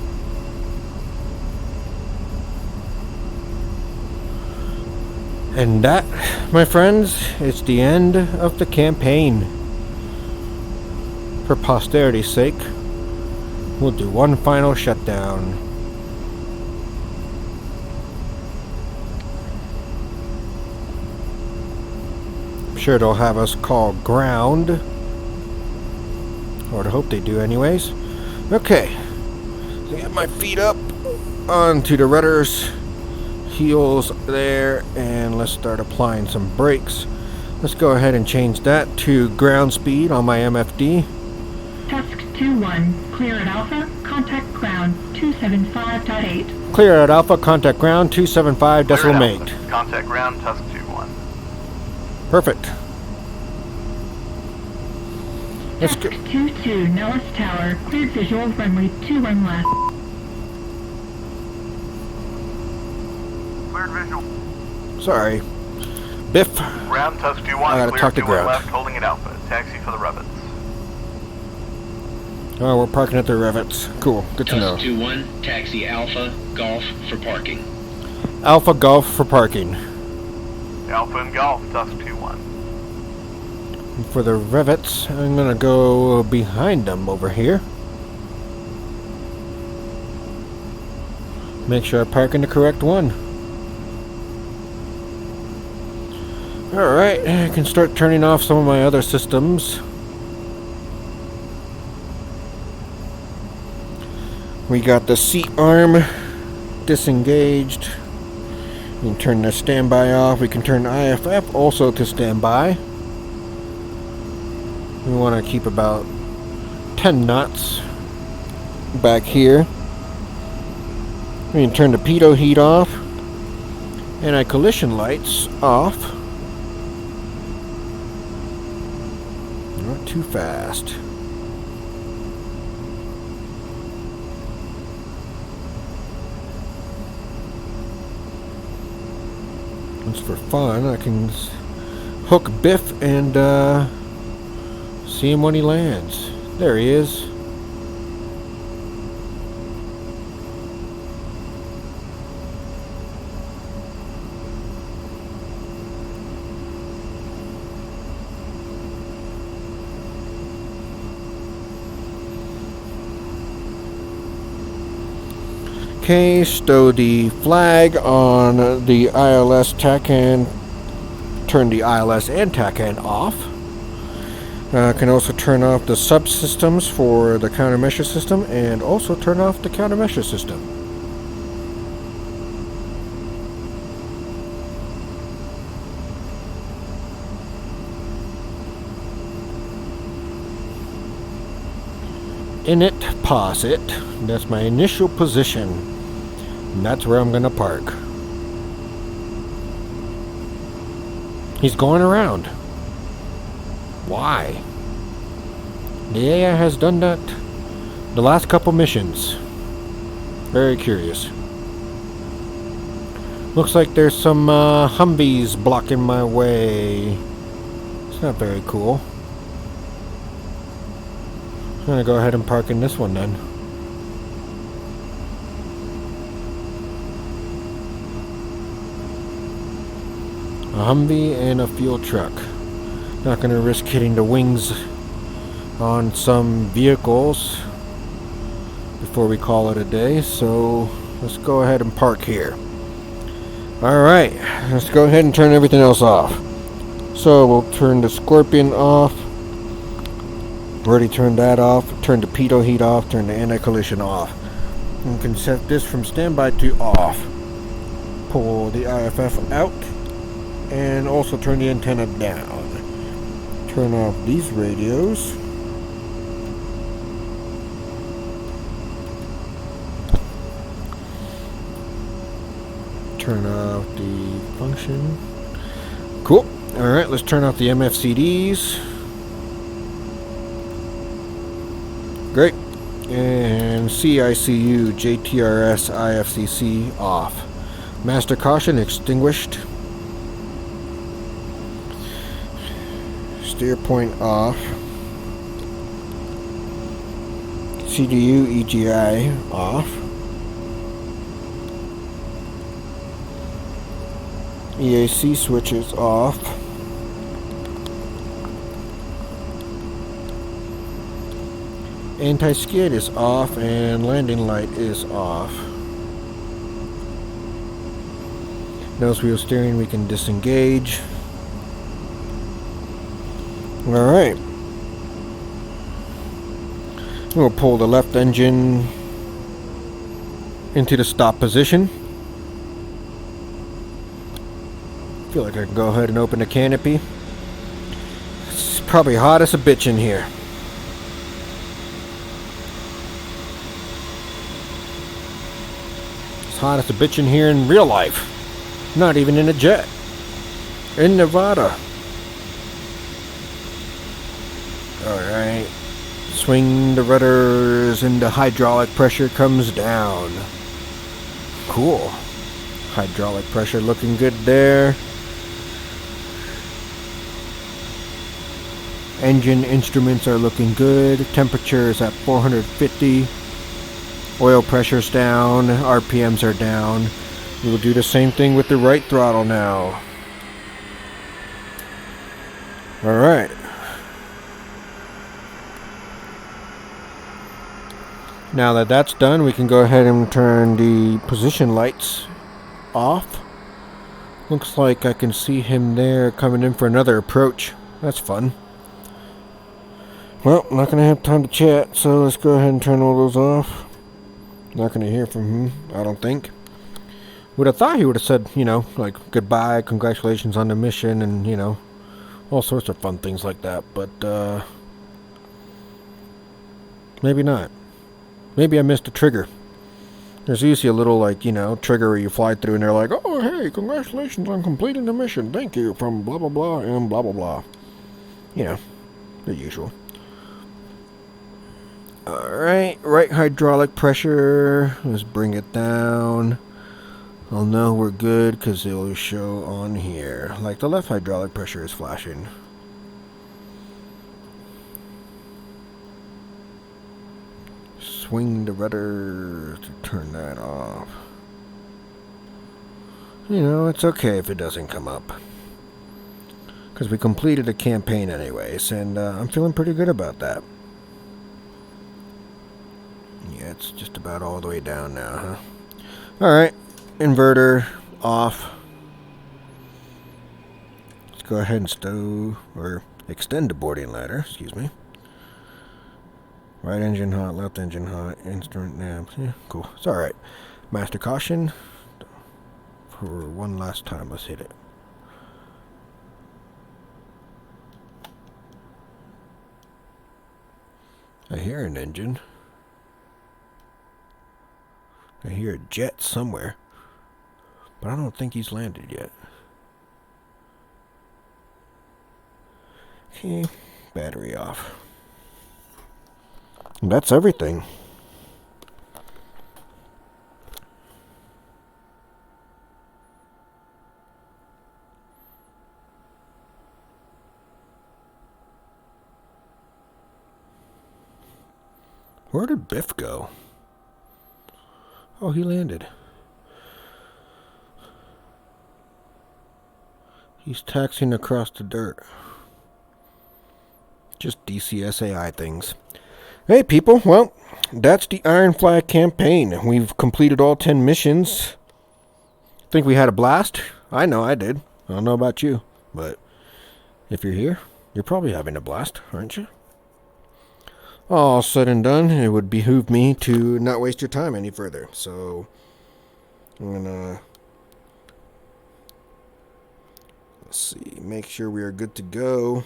And that, my friends, is the end of the campaign. For posterity's sake, we'll do one final shutdown. I'm sure they'll have us call ground. Or I hope they do anyways. Okay. So I got my feet up onto the rudders. Heels there, and let's start applying some brakes. Let's go ahead and change that to ground speed on my MFD. Tusk 2-1, clear at Alpha, contact ground 275.8. Clear at Alpha, contact ground 275 decimal 8. Contact ground, Tusk 2-1. Perfect. Let's Tusk go. 2-2, Nellis Tower, cleared visual, runway 21 left. Clear Cleared visual. Sorry. Biff. Ground Tusk 2-1. I gotta Clear talk to 2-1 ground. left, holding at Alpha. Taxi for the Revits. Oh, we're parking at the rivets. Cool. Good to know. Tusk 2-1, taxi Alpha, Golf for parking. Alpha Golf for parking. Alpha and Golf, Tusk 2-1. And for the rivets, I'm gonna go behind them over here. Make sure I park in the correct one. Alright, I can start turning off some of my other systems. We got the seat arm disengaged. We can turn the standby off. We can turn the IFF also to standby. We want to keep about 10 knots back here. We can turn the pitot heat off. Anti-collision lights off. Not too fast. Just for fun, I can hook Biff and see him when he lands. There he is. Okay, stow the flag on the ILS TACAN. Turn the ILS and TACAN off. Can also turn off the subsystems for the countermeasure system and also turn off the countermeasure system. Init, posit. That's my initial position. And that's where I'm gonna park. He's going around. Why? The AI has done that the last couple missions. Very curious. Looks like there's some Humvees blocking my way. It's not very cool. I'm gonna go ahead and park in this one then. A Humvee and a fuel truck. Not gonna risk hitting the wings on some vehicles before we call it a day, so let's go ahead and park here. Alright, let's go ahead and turn everything else off. So we'll turn the Scorpion off. Already turned that off. Turn the pitot heat off. Turn the anti-collision off. We can set this from standby to off. Pull the IFF out. And also turn the antenna down. Turn off these radios. Turn off the function. Cool. Alright, let's turn off the MFCDs. Great. And CICU, JTRS, IFCC off. Master caution extinguished. Steer point off. CDU, EGI off. EAC switches off. Anti-skid is off and landing light is off. Nose wheel steering we can disengage. Alright. We'll pull the left engine into the stop position. Feel like I can go ahead and open the canopy. It's probably hot as a bitch in here. It's hot as a bitch in here in real life. Not even in a jet. In Nevada. Alright. Swing the rudders and the hydraulic pressure comes down. Cool. Hydraulic pressure looking good there. Engine instruments are looking good. Temperature is at 450. Oil pressure's down. RPMs are down. We will do the same thing with the right throttle now. Alright. Now that that's done, we can go ahead and turn the position lights off. Looks like I can see him there coming in for another approach. That's fun. Well, not going to have time to chat, so let's go ahead and turn all those off. Not going to hear from him, I don't think. Would have thought he would have said, you know, like, goodbye, congratulations on the mission, and, you know, all sorts of fun things like that, but, maybe not. Maybe I missed a trigger. There's usually a little, like, you know, trigger where you fly through and they're like, oh, hey, congratulations on completing the mission. Thank you from blah, blah, blah, and blah, blah, blah. You know, the usual. Alright, right hydraulic pressure. Let's bring it down. I'll know we're good because it'll show on here. Like the left hydraulic pressure is flashing. Swing the rudder to turn that off. You know, it's okay if it doesn't come up. Because we completed a campaign anyways, and I'm feeling pretty good about that. Yeah, it's just about all the way down now, huh? Alright, inverter off. Let's go ahead and stow, or extend the boarding ladder, excuse me. Right engine hot, left engine hot, instrument nav. Yeah, cool. It's alright. Master caution. For one last time, let's hit it. I hear an engine. I hear a jet somewhere. But I don't think he's landed yet. Okay, battery off. And that's everything. Where did Biff go? Oh, he landed. He's taxiing across the dirt. Just DCS AI things. Hey people, well, that's the Iron Flag campaign. We've completed all 10 missions. Think we had a blast? I know I did. I don't know about you, but if you're here, you're probably having a blast, aren't you? All said and done, it would behoove me to not waste your time any further. So, I'm gonna, let's see, make sure we are good to go.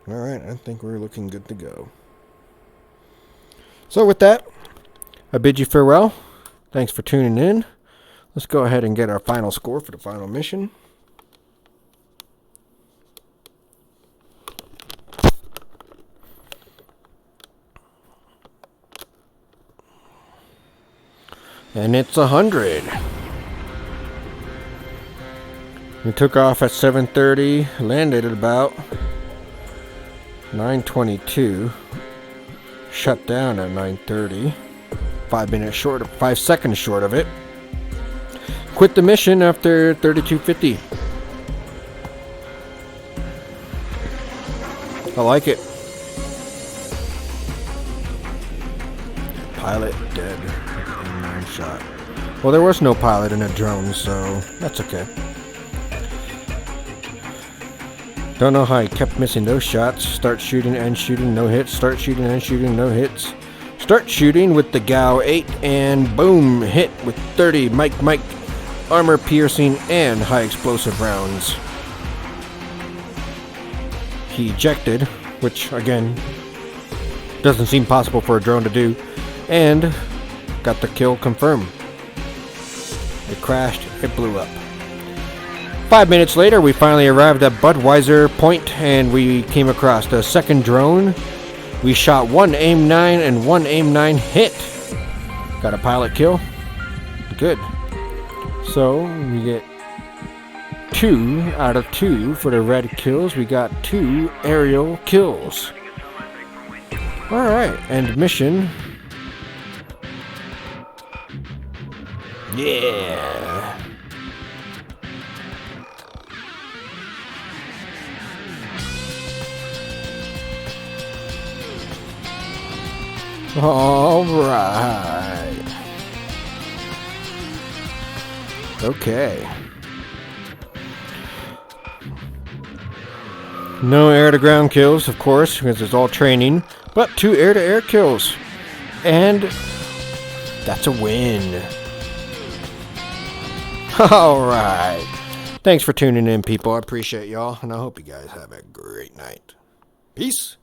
Alright, I think we're looking good to go. So with that, I bid you farewell. Thanks for tuning in. Let's go ahead and get our final score for the final mission. And it's 100. We took off at 7:30, landed at about 9:22, shut down at 9:30, 5 seconds short of it. Quit the mission after 3250. I like it. Pilot dead. Shot. Well, there was no pilot in a drone, so that's okay. Don't know how he kept missing those shots. Start shooting and shooting, no hits. Start shooting and shooting, no hits. Start shooting with the GAU-8 and boom, hit with 30 Mike armor piercing and high explosive rounds. He ejected, which again doesn't seem possible for a drone to do, and got the kill confirmed. It crashed, it blew up. 5 minutes later, we finally arrived at Budweiser Point, and we came across the second drone. We shot one AIM-9 and one AIM-9 hit. Got a pilot kill. Good. So we get 2 out of 2 for the red kills. We got 2 aerial kills. Alright, and mission. Yeah. Alright. Okay. No air-to-ground kills, of course, because it's all training, but 2 air-to-air kills. And that's a win. Alright. Thanks for tuning in, people. I appreciate y'all, and I hope you guys have a great night. Peace.